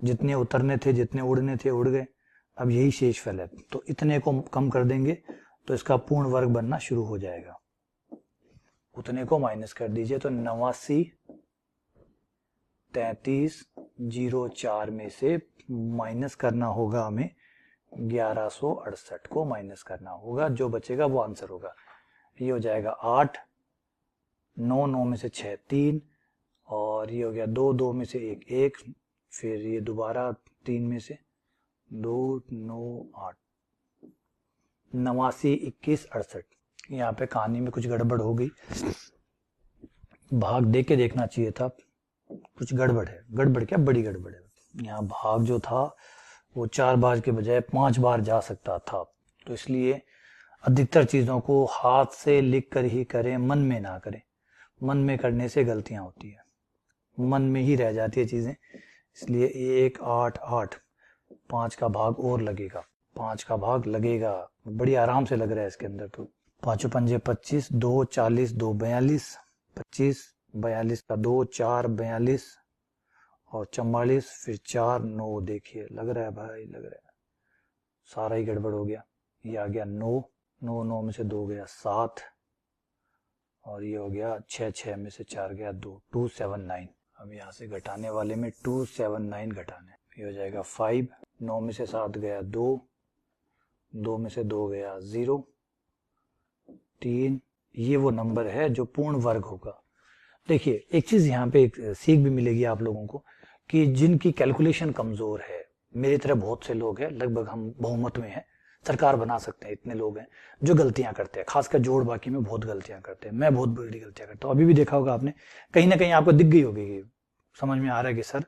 जितने उतरने थे, जितने उड़ने थे उड़ गए। अब यही शेषफल है, तो इतने को कम कर देंगे तो इसका पूर्ण वर्ग बनना शुरू हो जाएगा। उतने को माइनस कर दीजिए, तो 89 33 04 में से माइनस करना होगा हमें 1168 को माइनस करना होगा, जो बचेगा वो आंसर होगा। ये हो जाएगा 8, 9 9 में से 6 3, और ये हो गया 2 2 में से 1 1, फिर ये दोबारा 3 में से 2 9 8, 89 21 68। यहाँ पे कहानी में कुछ गड़बड़ हो गई, भाग दे के देखना चाहिए था, कुछ गड़बड़ है। गड़बड़ क्या, बड़ी गड़बड़ है। यहाँ भाग जो था वो 4 बार के बजाय 5 बार जा सकता था। तो इसलिए अधिकतर चीजों को हाथ से लिख कर ही करें, मन में ना करें। मन में करने से गलतियां होती है, मन में ही रह जाती है चीजें। इसलिए 1 8 8 5 का भाग और लगेगा, 5 का भाग लगेगा, बड़ी आराम से लग रहा है इसके अंदर। तो 5 पंजे 25, 2 40, 2 42, 25 42 का 2 4 42 और 44, फिर 4 9। देखिए लग रहा है भाई, लग रहा है सारा ही गड़बड़ हो गया। ये आ गया 9 9 9 में से 2 गया 7 और ये हो गया 6 6 में से 4 गया 2 279। अब यहाँ से घटाने वाले में 279 घटाने, ये हो जाएगा 5। 9 में से 7 गया 2 2 में से 2 गया 0 3। ये वो नंबर है जो पूर्ण वर्ग होगा। देखिए एक चीज यहाँ पे एक सीख भी मिलेगी आप लोगों को कि जिनकी कैलकुलेशन कमजोर है, मेरी तरह बहुत से लोग हैं, लगभग हम बहुमत में हैं, सरकार बना सकते हैं, इतने लोग हैं जो गलतियां करते हैं, खासकर जोड़ बाकी में बहुत गलतियां करते हैं। मैं बहुत बड़ी गलतियां करता हूँ, अभी भी देखा होगा आपने, कहीं ना कहीं आपको दिख गई होगी कि समझ में आ रहा है कि सर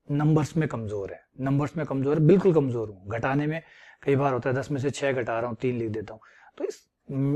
नंबर्स में कमजोर है, नंबर्स में कमजोर है। बिल्कुल कमजोर हूँ, घटाने में कई बार होता है 10 में से 6 घटा रहा हूँ 3 लिख देता हूँ, तो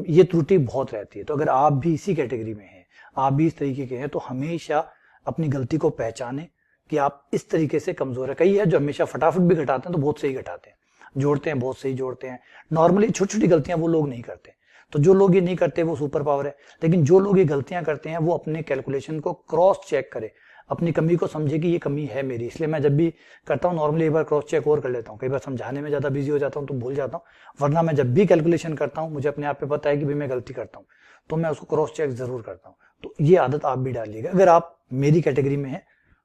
ये त्रुटि बहुत रहती है। तो अगर आप भी इसी कैटेगरी में हैं, आप भी इस तरीके के हैं, तो हमेशा अपनी गलती को पहचाने कि आप इस तरीके से कमजोर है। कई है जो हमेशा फटाफट भी घटाते हैं तो बहुत सही घटाते हैं, जोड़ते हैं बहुत सही जोड़ते हैं। नॉर्मली छोटी छोटी गलतियां वो लोग नहीं करते, तो जो लोग ये नहीं करते वो सुपर पावर है। लेकिन जो लोग ये गलतियां करते हैं वो अपने कैलकुलेशन को क्रॉस चेक करे, अपनी कमी को समझे कि ये कमी है मेरी। इसलिए मैं जब भी करता हूँ नॉर्मली एक बार क्रॉस चेक और कर लेता हूँ। कई बार समझाने में ज्यादा बिजी हो जाता हूँ तो भूल जाता हूँ, वरना मैं जब भी कैलकुलेशन करता हूँ मुझे अपने आप पे पता है कि भाई मैं गलती करता हूँ, तो मैं उसको क्रॉस चेक जरूर करता हूँ। तो ये आदत आप भी डालिएगा, अगर आप मेरी कैटेगरी में है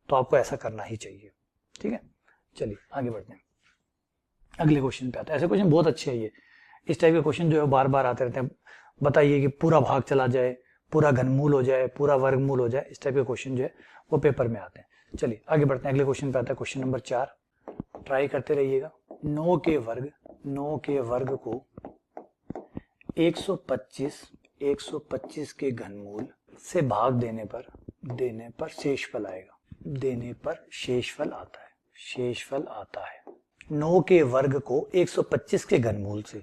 तो आपको ऐसा करना ही चाहिए। ठीक है, चलिए आगे बढ़ते हैं, अगले क्वेश्चन पे आते हैं। ऐसे क्वेश्चन बहुत अच्छे हैं, ये इस टाइप के क्वेश्चन जो है बार बार आते रहते हैं। बताइए कि पूरा भाग चला जाए, पूरा घनमूल हो जाए, पूरा वर्गमूल हो जाए, इस टाइप के क्वेश्चन जो है वो पेपर में आते हैं। चलिए आगे बढ़ते हैं, अगले क्वेश्चन पे आता है क्वेश्चन नंबर 4। ट्राई करते रहिएगा। 9 के वर्ग को 125 के घनमूल से भाग देने पर शेषफल आएगा, देने पर शेषफल आता है। 9 के वर्ग को 125 के घनमूल से,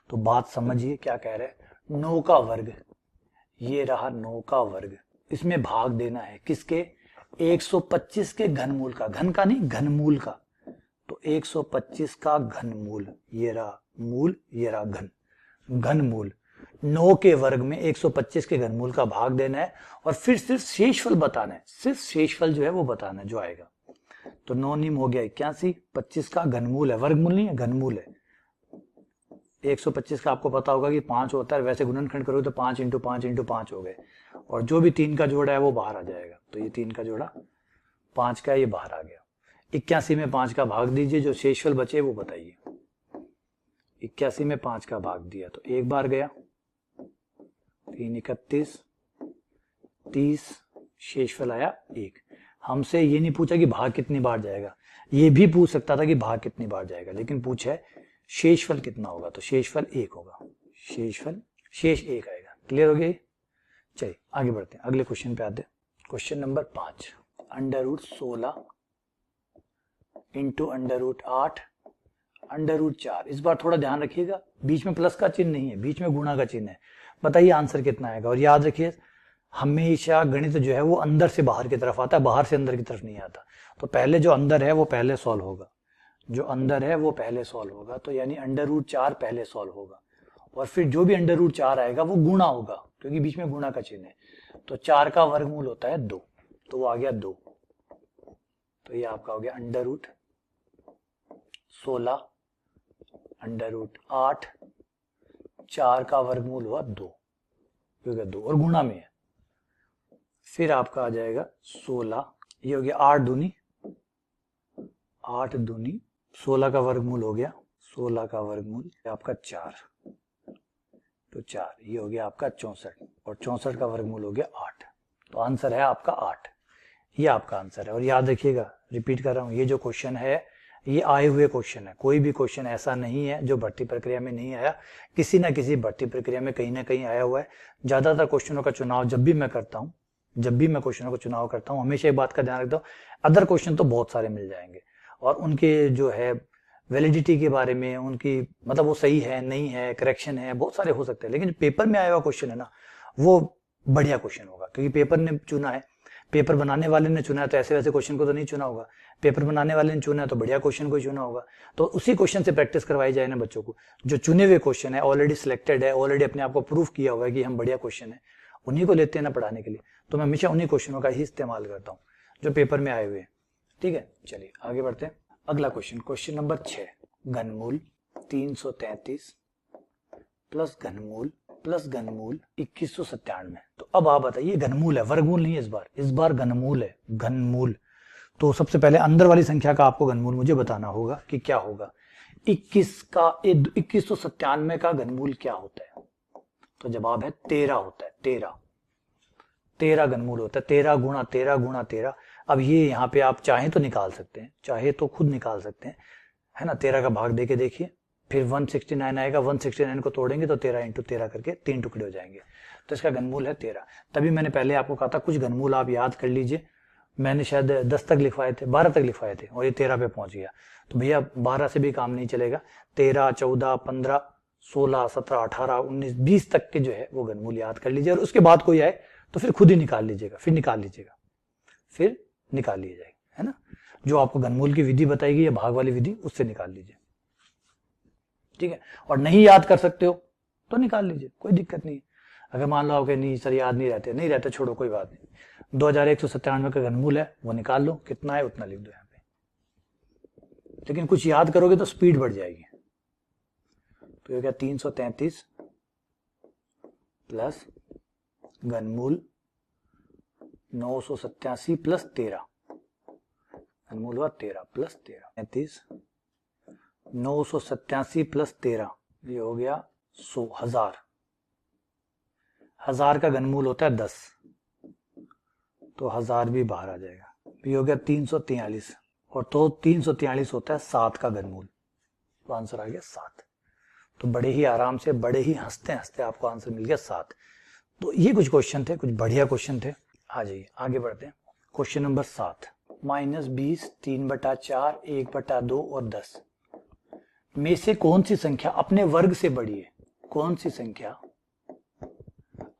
तो बात समझिए क्या कह रहे हैं। 9 का वर्ग, ये रहा 9 का वर्ग, इसमें भाग देना है किसके, 125 के घनमूल का, घन का नहीं घनमूल का। तो 125 का घनमूल, ये रहा मूल, ये रहा घन, घनमूल। 9 के वर्ग में 125 के घनमूल का भाग देना है और फिर सिर्फ शेषफल बताना है, सिर्फ शेषफल जो है वो बताना है जो आएगा। तो 9 निम हो गया 81, 25 का घनमूल है, वर्गमूल नहीं है घनमूल है। 125 का आपको पता होगा कि 5 होता है, वैसे गुणनखंड करोगे तो 5 इंटू 5 इंटू 5 हो गए, और जो भी 3 का जोड़ा है वो बाहर आ जाएगा। तो ये 3 का जोड़ा 5 का, ये बाहर आ गया। 81 में 5 का भाग दीजिए, जो शेषफल बचे वो बताइए। 81 में 5 का भाग दिया तो एक बार गया, 3 31 30, शेषफल आया 1। हमसे ये नहीं पूछा कि भाग कितनी बार जाएगा, ये भी पूछ सकता था कि भाग कितनी बार जाएगा, लेकिन पूछा है शेषफल कितना होगा, तो शेषफल 1 होगा, शेष 1 आएगा। क्लियर हो गया? चलिए आगे बढ़ते हैं, अगले क्वेश्चन पे आते हैं। Question number 5, √16 into √8 √4। इस बार थोड़ा ध्यान रखिएगा, बीच में प्लस का चिन्ह नहीं है, बीच में गुणा का चिन्ह है। बताइए आंसर कितना आएगा। और याद रखिए हमेशा गणित जो है वो अंदर से बाहर की तरफ आता है, बाहर से अंदर की तरफ नहीं आता। तो पहले जो अंदर है वो पहले सॉल्व होगा, जो अंदर है वो पहले सॉल्व होगा, तो यानी √4 पहले सॉल्व होगा, और फिर जो भी √4 आएगा वो गुणा होगा, क्योंकि बीच में गुणा का चिन्ह है। तो 4 का वर्गमूल होता है 2, तो वो आ गया 2। तो ये आपका हो गया √16 √8, 4 का वर्गमूल हुआ 2, क्योंकि 2 और गुणा में है। फिर आपका आ जाएगा 16, ये हो गया 8 दूनी 16 का वर्गमूल हो गया, 16 का वर्गमूल आपका 4, तो 4, ये हो गया आपका 64, और 64 का वर्गमूल हो गया 8। तो आंसर है आपका 8, ये आपका आंसर है। और याद रखिएगा, रिपीट कर रहा हूं, ये जो क्वेश्चन है ये आए हुए क्वेश्चन है, कोई भी क्वेश्चन ऐसा नहीं है जो भर्ती प्रक्रिया में नहीं आया, किसी ना किसी भर्ती प्रक्रिया में कहीं ना कहीं आया हुआ है। ज्यादातर क्वेश्चनों का चुनाव जब भी मैं करता हूं, जब भी मैं क्वेश्चनों का चुनाव करता हूं, हमेशा एक बात का ध्यान रखता हूं, अदर क्वेश्चन तो बहुत सारे मिल जाएंगे, और उनके जो है वैलिडिटी के बारे में, उनकी मतलब वो सही है नहीं है, करेक्शन है, बहुत सारे हो सकते हैं। लेकिन पेपर में आया हुआ क्वेश्चन है ना, वो बढ़िया क्वेश्चन होगा, क्योंकि पेपर ने चुना है, पेपर बनाने वाले ने चुना है, तो ऐसे वैसे क्वेश्चन को तो नहीं चुना होगा। पेपर बनाने वाले ने चुना है तो बढ़िया क्वेश्चन को ही चुना होगा। तो उसी क्वेश्चन से प्रैक्टिस करवाई जाए ना बच्चों को। जो चुने हुए क्वेश्चन है, ऑलरेडी सिलेक्टेड है, ऑलरेडी अपने आप को प्रूफ किया हुआ है कि हम बढ़िया क्वेश्चन है, उन्हीं को लेते हैं ना पढ़ाने के लिए। तो मैं हमेशा उन्हीं क्वेश्चनों का ही इस्तेमाल करता हूँ जो पेपर में आए हुए हैं। ठीक है, चलिए आगे बढ़ते हैं। अगला क्वेश्चन, क्वेश्चन नंबर 6, घनमूल 333 प्लस घनमूल 2197। तो अब आप बताइए, घनमूल है, वर्गमूल नहीं है इस बार घनमूल है, घनमूल। तो सबसे पहले अंदर वाली संख्या का आपको घनमूल मुझे बताना होगा कि क्या होगा। 2197 का घनमूल क्या होता है? तो जवाब है 13 होता है। 13 घनमूल होता है। 13 गुणा 13 गुणा 13। अब ये यहाँ पे आप चाहें तो निकाल सकते हैं, चाहे तो खुद निकाल सकते हैं, है ना। 13 का भाग देके देखिए, फिर 169 आएगा, 169 को तोड़ेंगे तो 13 इंटू 13 करके 3 टुकड़े हो जाएंगे। तो इसका घनमूल है 13। तभी मैंने पहले आपको कहा था कुछ घनमूल आप याद कर लीजिए। मैंने शायद 10 तक लिखवाए थे, 12 तक लिखवाए थे, और ये 13 पे पहुंच गया। तो भैया 12 से भी काम नहीं चलेगा। 13, 14, 15, 16, 17, 18, 19, 20 तक के जो है वो घनमूल याद कर लीजिए। और उसके बाद कोई आए तो फिर खुद ही निकाल लीजिएगा, फिर निकाल लिया जाएगा, है ना। जो आपको घनमूल की विधि बताएगी या भाग वाली विधि, उससे निकाल लीजिए। ठीक है, और नहीं याद कर सकते हो तो निकाल लीजिए, कोई दिक्कत नहीं है। अगर मान लो आप नहीं सर याद नहीं रहते, छोड़ो, कोई बात नहीं। 2197 का घनमूल है, वो निकाल लो, कितना है उतना लिख दो यहाँ पे। लेकिन कुछ याद करोगे तो स्पीड बढ़ जाएगी। तो ये क्या, 333 प्लस घनमूल 987 प्लस 13, घनमूल हुआ 13 प्लस 13, 33 987 प्लस 13, ये हो गया 100,000। 1000 का घनमूल होता है 10, तो 1000 भी बाहर आ जाएगा। ये हो गया 343, और तो 343 होता है 7 का घनमूल। तो आंसर आ गया 7। तो बड़े ही आराम से, बड़े ही हंसते हंसते आपको आंसर मिल गया 7। तो ये कुछ क्वेश्चन थे, कुछ बढ़िया क्वेश्चन थे। आ जाइए आगे बढ़ते हैं। क्वेश्चन नंबर 7, -20, 3/4, 1/2 और 10 में से कौन सी संख्या अपने वर्ग से बड़ी है? कौन सी संख्या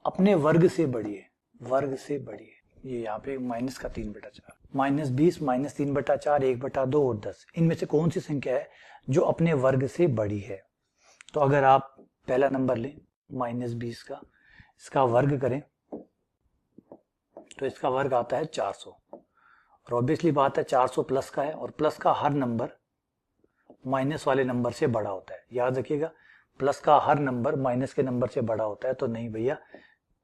अपने वर्ग से बड़ी है? वर्ग से बड़ी है, ये यहाँ पे माइनस का 3/4, -20, -3/4, 1/2 और 10, इनमें से कौन सी संख्या है जो अपने वर्ग से बड़ी है? तो अगर आप पहला नंबर लें -20 का, इसका वर्ग करें तो इसका वर्ग आता है 400। और ऑब्वियसली बात है 400 प्लस का है, और प्लस का हर नंबर माइनस वाले नंबर से बड़ा होता है। याद रखिएगा, प्लस का हर नंबर माइनस के नंबर से बड़ा होता है। तो नहीं भैया,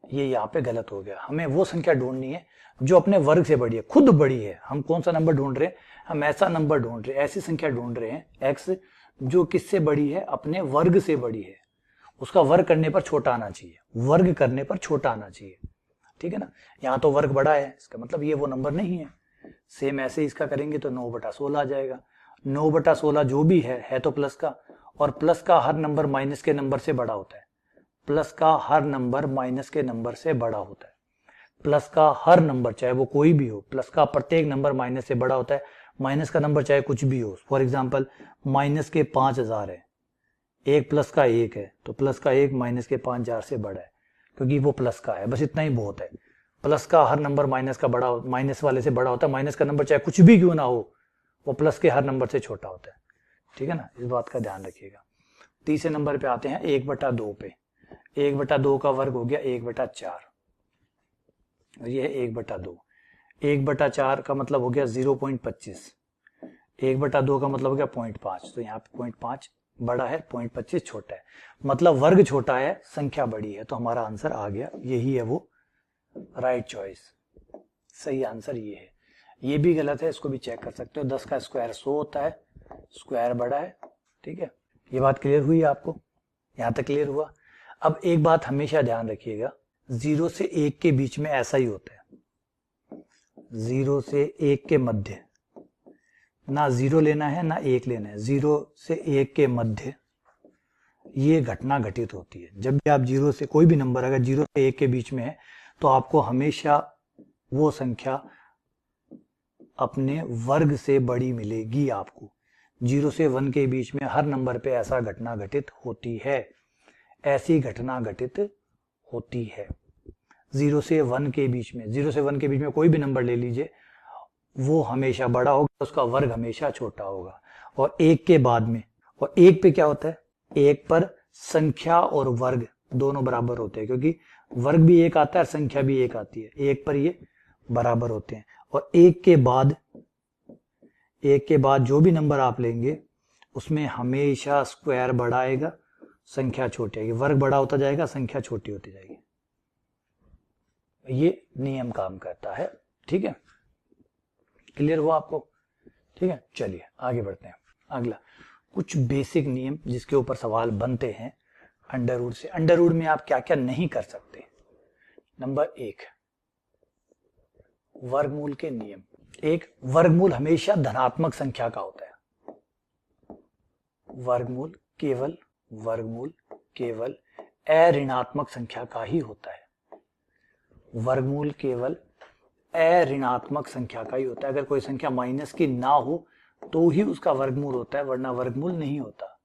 ये यहाँ पे गलत हो गया। हमें वो संख्या ढूंढनी है जो अपने वर्ग से बड़ी है, खुद बड़ी है। हम कौन सा नंबर ढूंढ रहे हैं? हम ऐसा नंबर ढूंढ रहे हैं, ऐसी संख्या ढूंढ रहे हैं एक्स, जो किससे बड़ी है? अपने वर्ग से बड़ी है। उसका वर्ग करने पर छोटा आना चाहिए, वर्ग करने पर छोटा आना चाहिए। ठीक है ना। यहाँ तो वर्ग बड़ा है, इसका मतलब ये वो नंबर नहीं है। सेम ऐसे इसका करेंगे तो 9/16 आ जाएगा। 9/16 जो भी है तो प्लस का, और प्लस का हर नंबर माइनस के नंबर से बड़ा होता है। प्लस का हर नंबर माइनस के नंबर से बड़ा होता है। प्लस का हर नंबर, चाहे वो कोई भी हो, प्लस का प्रत्येक नंबर माइनस से बड़ा होता है। माइनस का नंबर चाहे कुछ भी हो, फॉर एग्जाम्पल माइनस के 5000 है, एक प्लस का 1 है, तो प्लस का 1 माइनस के 5000 से बड़ा है, क्योंकि वो प्लस का है। बस इतना ही बहुत है। प्लस का हर नंबर माइनस का बड़ा, माइनस वाले से बड़ा होता है। माइनस का नंबर चाहे कुछ भी क्यों ना हो, वो प्लस के हर नंबर से छोटा होता है। ठीक है ना, इस बात का ध्यान रखिएगा। तीसरे नंबर पे आते हैं 1/2 पे। 1/2 का वर्ग हो गया 1/4, और ये है 1/2। 1/4 का मतलब हो गया 0.25, 1/2 का मतलब हो गया 0.5। तो यहाँ पे 0.5 बड़ा है, 0.25 छोटा है। मतलब वर्ग छोटा है, संख्या बड़ी है। तो हमारा आंसर आ गया, यही है वो राइट चॉइस। सही आंसर ये है। ये भी गलत है, इसको भी चेक कर सकते हो। 10 का स्क्वायर 100 होता है, स्क्वायर बड़ा है। ठीक है, ये बात क्लियर हुई आपको? यहां तक क्लियर हुआ? अब एक बात हमेशा ध्यान रखिएगा, 0 से 1 के बीच में ऐसा ही होता है। 0 से 1 के मध्य, ना 0 लेना है ना 1 लेना है, 0 से 1 के मध्य ये घटना घटित होती है। जब भी आप 0 से, कोई भी नंबर अगर 0 से 1 के बीच में है, तो आपको हमेशा वो संख्या अपने वर्ग से बड़ी मिलेगी आपको। 0 से 1 के बीच में हर नंबर पे ऐसा घटना घटित होती है, ऐसी घटना घटित होती है। 0 से 1 के बीच में, 0 से 1 के बीच में कोई भी नंबर ले लीजिए, वो हमेशा बड़ा होगा, उसका वर्ग हमेशा छोटा होगा। और 1 के बाद में, और 1 पे क्या होता है, 1 पर संख्या और वर्ग दोनों बराबर होते हैं, क्योंकि वर्ग भी 1 आता है और संख्या भी 1 आती है, 1 पर ये बराबर होते हैं। और 1 के बाद जो भी नंबर आप लेंगे उसमें हमेशा स्क्वायर बड़ा आएगा, संख्या छोटी आएगी, वर्ग बड़ा होता जाएगा, संख्या छोटी होती जाएगी। ये नियम काम करता है। ठीक है, क्लियर हुआ आपको? ठीक है, चलिए आगे बढ़ते हैं। अगला कुछ बेसिक नियम जिसके ऊपर सवाल बनते हैं अंडर रूट से। अंडर रूट में आप क्या क्या नहीं कर सकते। नंबर 1, वर्गमूल के नियम। एक, वर्गमूल हमेशा धनात्मक संख्या का होता है। वर्गमूल केवल अऋणात्मक संख्या का ही होता है। वर्गमूल केवल अऋणात्मक संख्या का ही होता है। अगर कोई संख्या माइनस की ना हो तो ही उसका वर्गमूल होता है, वरना वर्गमूल नहीं होता।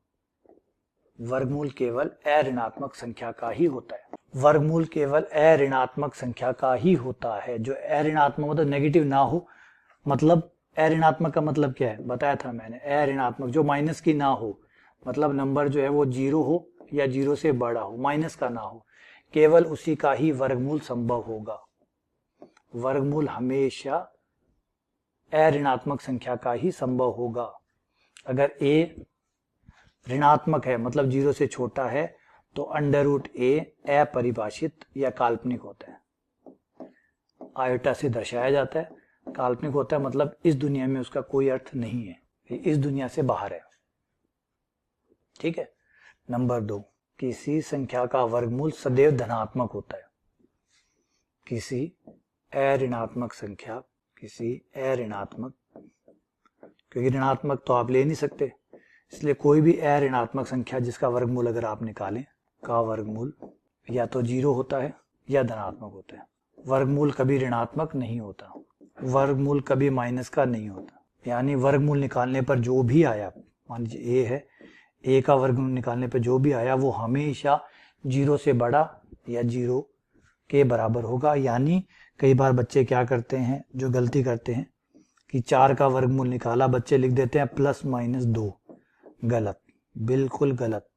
वर्गमूल केवल अऋणात्मक संख्या का ही होता है। वर्गमूल केवल अऋणात्मक संख्या का ही होता है। जो अऋणात्मक मतलब नेगेटिव ना हो, मतलब अऋणात्मक का मतलब क्या है बताया था मैंने। अऋणात्मक जो माइनस की ना हो, मतलब नंबर जो है वो 0 हो या 0 से बड़ा हो, माइनस का ना हो, केवल उसी का ही वर्गमूल संभव होगा। वर्गमूल हमेशा अऋणात्मक संख्या का ही संभव होगा। अगर a ऋणात्मक है मतलब 0 से छोटा है तो अंडर रूट a अपरिभाषित या काल्पनिक होता है। आयोटा से दर्शाया जाता है, काल्पनिक होता है मतलब इस दुनिया में उसका कोई अर्थ नहीं है, इस दुनिया से बाहर है। ठीक है। नंबर 2, किसी संख्या का वर्गमूल सदैव धनात्मक होता है। किसी अऋणात्मक संख्या, क्योंकि ऋणात्मक तो आप ले नहीं सकते, इसलिए कोई भी अऋणात्मक संख्या जिसका वर्गमूल अगर आप निकालें, का वर्गमूल या तो 0 होता है या धनात्मक होता है। वर्गमूल कभी ऋणात्मक नहीं होता, वर्गमूल कभी माइनस का नहीं होता। यानी वर्गमूल निकालने पर जो भी आया, मान लीजिए a है, a का वर्गमूल निकालने पर जो भी आया वो हमेशा 0 से बड़ा या 0 के बराबर होगा। यानी कई बार बच्चे क्या करते हैं, जो गलती करते हैं कि 4 का वर्गमूल निकाला, बच्चे लिख देते हैं +-2। गलत, बिल्कुल गलत।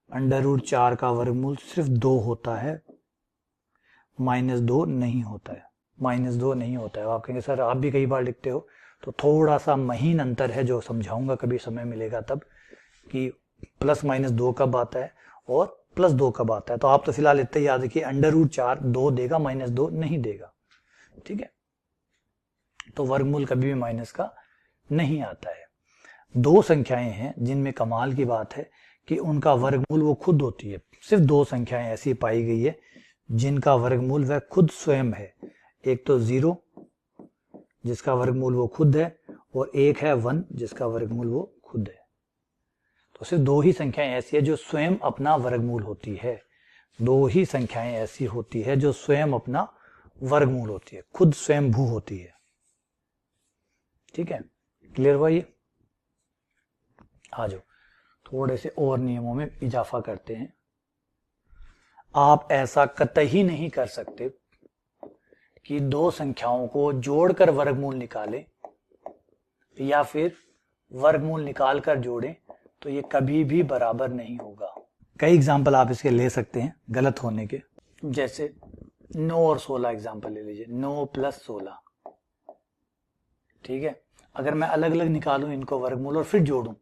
अंडर रूट 4 का वर्गमूल सिर्फ 2 होता है, -2 नहीं होता है। -2 नहीं होता है। आप कहेंगे सर आप भी कई बार लिखते हो, तो थोड़ा सा महीन अंतर है जो समझाऊंगा कभी समय मिलेगा तब, कि +-2 कब आता है और +2 कब आता है। तो आप तो फिलहाल इतना याद रखिए, अंडर रूट 4 2 देगा, -2 नहीं देगा। ठीक है, तो वर्गमूल कभी भी माइनस का नहीं आता है। 2 संख्याएं हैं जिनमें कमाल की बात है कि उनका वर्गमूल वो खुद होती है। सिर्फ 2 संख्याएं ऐसी पाई गई है जिनका वर्गमूल वह खुद स्वयं है। एक तो 0 जिसका वर्गमूल वो खुद है, और एक है 1 जिसका वर्गमूल वो खुद है। तो सिर्फ 2 ही संख्याएं ऐसी है जो स्वयं अपना वर्गमूल होती है। 2 ही संख्याएं ऐसी होती है जो स्वयं अपना वर्गमूल होती है, खुद स्वयं भू होती है। ठीक है, क्लियर हुआ ये? आ जाओ थोड़े से और नियमों में इजाफा करते हैं। आप ऐसा कतई नहीं कर सकते कि 2 संख्याओं को जोड़कर वर्गमूल निकालें या फिर वर्गमूल निकालकर जोड़ें, तो ये कभी भी बराबर नहीं होगा। कई एग्जाम्पल आप इसके ले सकते हैं गलत होने के, जैसे 9 और 16 एग्जाम्पल ले लीजिए। 9 + 16, ठीक है। अगर मैं अलग अलग निकालूं इनको वर्गमूल और फिर जोड़ूं,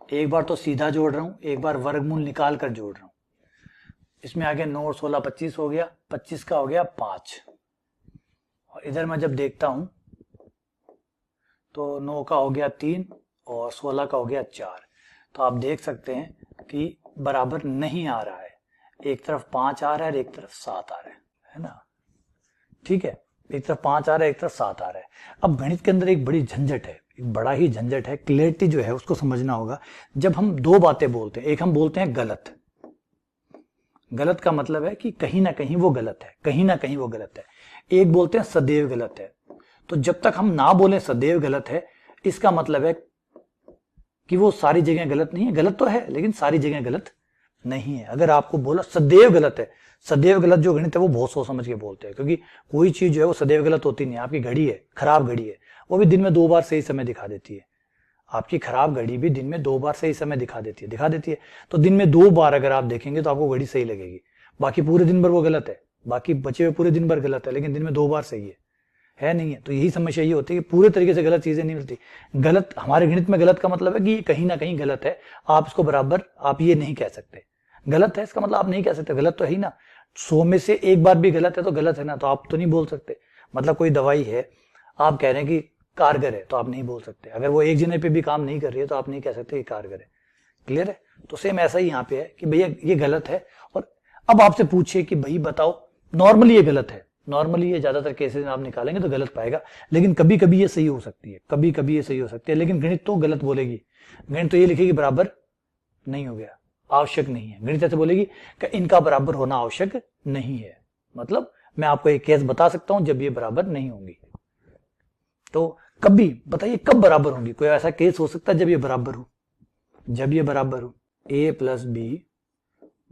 एक बार तो सीधा जोड़ रहा हूं, एक बार वर्गमूल निकाल कर जोड़ रहा हूं। इसमें आगे 9 और 16 25 हो गया, 25 का हो गया 5, और इधर मैं जब देखता हूं तो 9 का हो गया 3 और 16 का हो गया 4। तो आप देख सकते हैं कि बराबर नहीं आ रहा है, एक तरफ 5 आ रहा है और एक तरफ 7 आ रहा है ना। ठीक है, एक तरफ 5 आ रहा है, एक तरफ 7 आ रहा है। अब गणित के अंदर एक बड़ी झंझट है, एक बड़ा ही झंझट है। क्लियरिटी जो है उसको समझना होगा। जब हम 2 बातें बोलते हैं, एक हम बोलते हैं गलत, गलत का मतलब है कि कहीं ना कहीं वो गलत है, कहीं ना कहीं वो गलत है। एक बोलते हैं सदैव गलत है। तो जब तक हम ना बोले सदैव गलत है, इसका मतलब है कि वो सारी जगह गलत नहीं है। गलत तो है लेकिन सारी जगह गलत नहीं है। अगर आपको बोला सदैव गलत है, सदैव गलत जो गणित है वो बहुत सोच समझ के बोलते हैं, क्योंकि कोई चीज जो है वो सदैव गलत होती नहीं है। आपकी घड़ी है, खराब घड़ी है, वो भी दिन में 2 बार सही समय दिखा देती है। आपकी खराब घड़ी भी दिन में 2 बार सही समय दिखा देती है। तो दिन में 2 बार अगर आप देखेंगे तो आपको घड़ी सही लगेगी, बाकी पूरे दिन भर वो गलत है, बाकी बचे हुए पूरे दिन भर गलत है, लेकिन दिन में 2 बार सही है नहीं है। तो यही समस्या ये होती है कि पूरे तरीके से गलत चीजें नहीं मिलती। गलत हमारे गणित में गलत का मतलब है कि ये कहीं ना कहीं गलत है, आप इसको बराबर आप ये नहीं कह सकते। गलत है इसका मतलब आप नहीं कह सकते, गलत तो है ही ना। 100 में से 1 बार भी गलत है तो गलत है ना, तो आप तो नहीं बोल सकते। मतलब कोई दवाई है, आप कह रहे हैं कि कारगर है, तो आप नहीं बोल सकते। अगर वो एक जने पे भी काम नहीं कर रही है तो आप नहीं कह सकते कि कारगर है। क्लियर है? तो सेम ऐसा ही यहाँ पे है कि भैया ये गलत है, और अब आपसे पूछे कि भाई बताओ, नॉर्मली ये गलत है, नॉर्मली ये ज्यादातर केसेस आप निकालेंगे तो गलत पाएगा, लेकिन कभी कभी ये सही हो सकती है, कभी कभी ये सही हो सकती है, लेकिन गणित तो गलत बोलेगी। गणित तो ये लिखेगी बराबर नहीं हो गया, आवश्यक नहीं है। गणित ऐसे बोलेगी कि इनका बराबर होना आवश्यक नहीं है। मतलब मैं आपको एक केस बता सकता हूं जब ये बराबर नहीं होंगी। तो कभी बताइए कब बराबर होंगी? कोई ऐसा केस हो सकता है जब ये बराबर हो? जब ये बराबर हो a प्लस बी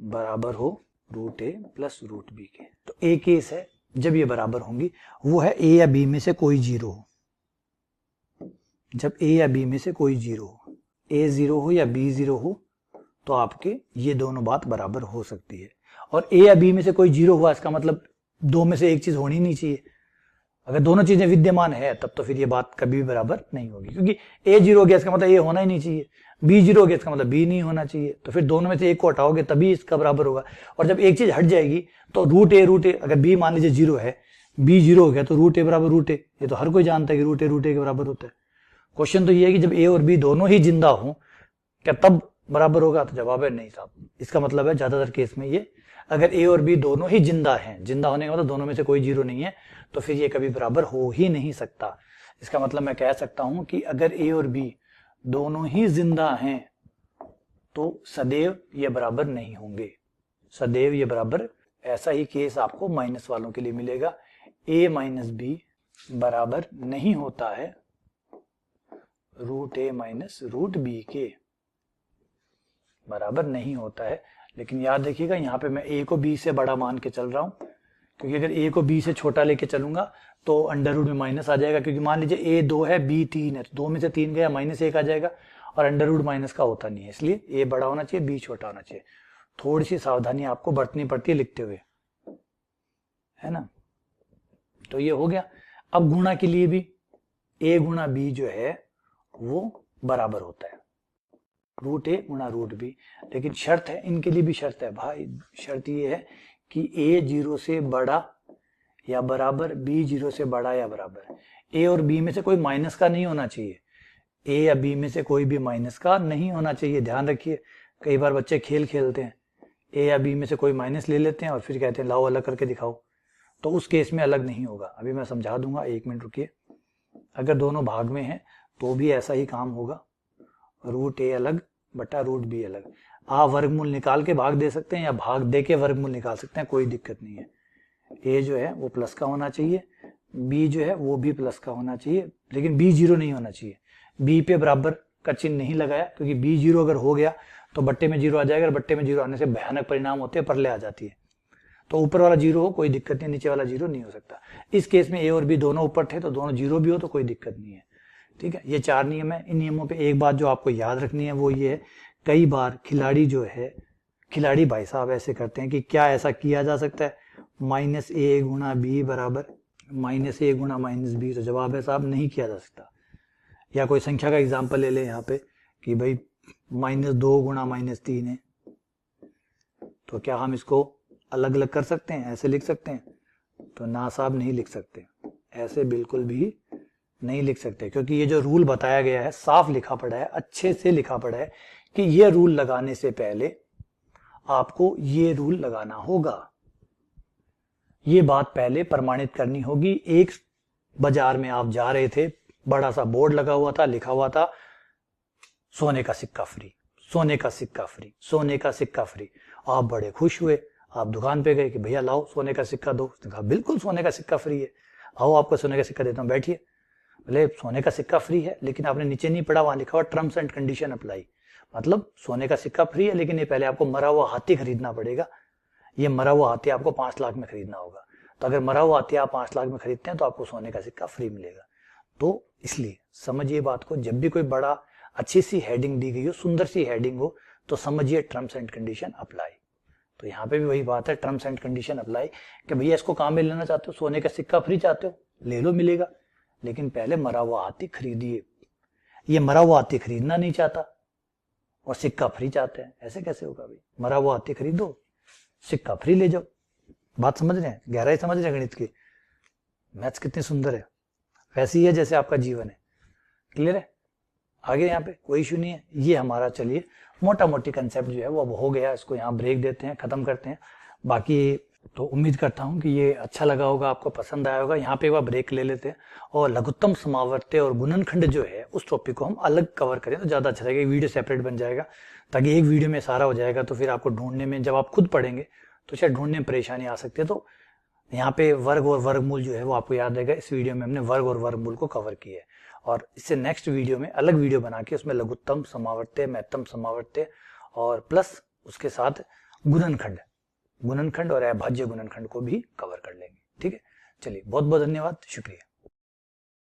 बराबर हो रूट ए प्लस रूट बी के। तो ए केस है जब ये बराबर होंगी, वो है ए या बी में से कोई जीरो हो। जब ए या बी में से कोई जीरो हो, ए जीरो हो या बी जीरो हो, तो आपके ये दोनों बात बराबर हो सकती है। और ए या बी में से कोई जीरो हुआ, इसका मतलब 2 में से एक चीज होनी नहीं चाहिए। अगर दोनों चीजें विद्यमान है तब तो फिर ये बात कभी भी बराबर नहीं होगी, क्योंकि ए जीरो हो गया इसका मतलब ए होना ही नहीं चाहिए, बी जीरो हो गया इसका मतलब बी नहीं होना चाहिए। तो फिर दोनों में से एक को हटाओगे तभी इसका बराबर होगा। और जब एक चीज हट जाएगी तो रूट ए, अगर बी मान लीजिए जीरो है, बी जीरो हो गया तो रूट ए बराबर रूट ए, ये तो हर कोई जानता है कि रूट ए के बराबर होता है। क्वेश्चन तो ये है कि जब ए और बी दोनों ही जिंदा हो क्या तब बराबर होगा? तो जवाब है नहीं साहब। इसका मतलब है ज्यादातर केस में ये, अगर ए और बी दोनों ही जिंदा हैं, जिंदा होने का मतलब दोनों में से कोई जीरो नहीं है, तो फिर ये कभी बराबर हो ही नहीं सकता। इसका मतलब मैं कह सकता हूं कि अगर ए और बी दोनों ही जिंदा हैं तो सदैव ये बराबर नहीं होंगे, सदैव ये बराबर। ऐसा ही केस आपको माइनस वालों के लिए मिलेगा। ए माइनस बी बराबर नहीं होता है रूट ए माइनस रूट बी के, बराबर नहीं होता है। लेकिन याद रखिएगा यहाँ पे मैं ए को बी से बड़ा मान के चल रहा हूं, क्योंकि अगर ए को बी से छोटा लेके चलूंगा तो अंडर रूट में माइनस आ जाएगा। क्योंकि मान लीजिए ए 2 है बी 3 है, तो 2 में से 3 गया -1 आ जाएगा, और अंडर रूट माइनस का होता नहीं है, इसलिए ए बड़ा होना चाहिए बी छोटा होना चाहिए। थोड़ी सी सावधानी आपको बरतनी पड़ती है लिखते हुए, है ना। तो ये हो गया। अब गुणा के लिए भी ए गुणा बी जो है वो बराबर होता है रूट ए गुणा रूट बी। लेकिन शर्त है, इनके लिए भी शर्त है भाई। शर्त ये है कि ए 0 से बड़ा या बराबर, बी 0 से बड़ा या बराबर। ए और बी में से कोई माइनस का नहीं होना चाहिए, ए या बी में से कोई भी माइनस का नहीं होना चाहिए। ध्यान रखिए, कई बार बच्चे खेल खेलते हैं, ए या बी में से कोई माइनस ले लेते हैं और फिर कहते हैं लाओ अलग करके दिखाओ, तो उस केस में अलग नहीं होगा। अभी मैं समझा दूंगा, 1 मिनट रुकिए। अगर दोनों भाग में है तो भी ऐसा ही काम होगा, रूट ए अलग बटा रूट बी अलग। आप वर्गमूल निकाल के भाग दे सकते हैं या भाग दे के वर्गमूल निकाल सकते हैं, कोई दिक्कत नहीं है। ए जो है वो प्लस का होना चाहिए, बी जो है वो भी प्लस का होना चाहिए, लेकिन बी 0 नहीं होना चाहिए। बी पे बराबर का चिन्ह नहीं लगाया, क्योंकि बी 0 अगर हो गया तो बट्टे में 0 आ जाएगा, और बट्टे में 0 आने से भयानक परिणाम होते हैं, परले आ जाती है। तो ऊपर वाला 0 हो कोई दिक्कत नहीं, नीचे वाला 0 नहीं हो सकता। इस केस में ए और बी दोनों ऊपर थे तो दोनों 0 भी हो तो कोई दिक्कत नहीं है। ठीक है, ये 4 नियम है। इन नियमों पे एक बात जो आपको याद रखनी है वो ये है, कई बार खिलाड़ी जो है, खिलाड़ी भाई साहब ऐसे करते हैं कि क्या ऐसा किया जा सकता है -a गुणा बी बराबर -a गुणा -b? तो जवाब है साहब नहीं किया जा सकता। या कोई संख्या का एग्जांपल ले लें यहाँ पे कि भाई -2 गुणा -3 है, तो क्या हम इसको अलग अलग कर सकते हैं, ऐसे लिख सकते हैं? तो ना साहब नहीं लिख सकते, ऐसे बिल्कुल भी नहीं लिख सकते, क्योंकि ये जो रूल बताया गया है साफ लिखा पड़ा है, अच्छे से लिखा पड़ा है कि ये रूल लगाने से पहले आपको ये रूल लगाना होगा, ये बात पहले प्रमाणित करनी होगी। एक बाजार में आप जा रहे थे, बड़ा सा बोर्ड लगा हुआ था, लिखा हुआ था सोने का सिक्का फ्री, सोने का सिक्का फ्री, सोने का सिक्का फ्री। आप बड़े खुश हुए, आप दुकान पे गए कि भैया लाओ सोने का सिक्का दो। उसने कहा बिल्कुल सोने का सिक्का फ्री है। आओ आपको सोने का सिक्का देता हूँ, बैठिए। बोले सोने का सिक्का फ्री है, लेकिन आपने नीचे नहीं पढ़ा, वहां लिखा हुआ टर्म्स एंड कंडीशन अप्लाई। मतलब सोने का सिक्का फ्री है, लेकिन ये पहले आपको मरा हुआ हाथी खरीदना पड़ेगा। ये मरा हुआ हाथी आपको 5 लाख में खरीदना होगा। तो अगर मरा हुआ हाथी आप 5 लाख में खरीदते हैं तो आपको सोने का सिक्का फ्री मिलेगा। तो इसलिए समझिए बात को, जब भी कोई बड़ा अच्छी सी हेडिंग दी गई हो, सुंदर सी हेडिंग हो, तो समझिए टर्म्स एंड कंडीशन अप्लाई। तो यहाँ पे भी वही बात है, टर्म्स एंड कंडीशन अप्लाई, कि भैया इसको काम में लेना चाहते हो, सोने का सिक्का फ्री चाहते हो, ले लो, मिलेगा, लेकिन पहले मरा हुआ हाथी खरीदिए। ये मरा हुआ हाथी खरीदना नहीं चाहता और सिक्का फ्री चाहते हैं, ऐसे कैसे होगा भाई? मरा हुआ हाथी खरीदो, सिक्का फ्री ले जाओ। बात समझ रहे हैं, गहराई समझ रहे हैं गणित की? मैथ्स कितनी सुंदर है, वैसी है जैसे आपका जीवन है। क्लियर है? आगे यहाँ पे कोई इशू नहीं है। ये हमारा चलिए मोटा मोटी कंसेप्ट जो है वो अब हो गया, इसको यहाँ ब्रेक देते हैं, खत्म करते हैं। बाकी तो उम्मीद करता हूँ कि ये अच्छा लगा होगा, आपको पसंद आया होगा। यहाँ पे एक बार ब्रेक ले लेते हैं और लघुत्तम समावर्त्य और गुणनखंड जो है उस टॉपिक को हम अलग कवर करें तो ज्यादा अच्छा रहेगा। वीडियो सेपरेट बन जाएगा, ताकि एक वीडियो में सारा हो जाएगा, तो फिर आपको ढूंढने में, जब आप खुद पढ़ेंगे तो शायद ढूंढने में परेशानी आ सकती है। तो यहाँ पे वर्ग और वर्गमूल जो है वो आपको याद रहेगा। इस वीडियो में हमने वर्ग और वर्गमूल को कवर किया है, और इससे नेक्स्ट वीडियो में अलग वीडियो बना के उसमें लघुत्तम समावर्त्य, महत्तम समावर्त्य और प्लस उसके साथ गुणनखंड और अभाज्य गुणनखंड को भी कवर कर लेंगे। ठीक है, चलिए बहुत बहुत धन्यवाद, शुक्रिया।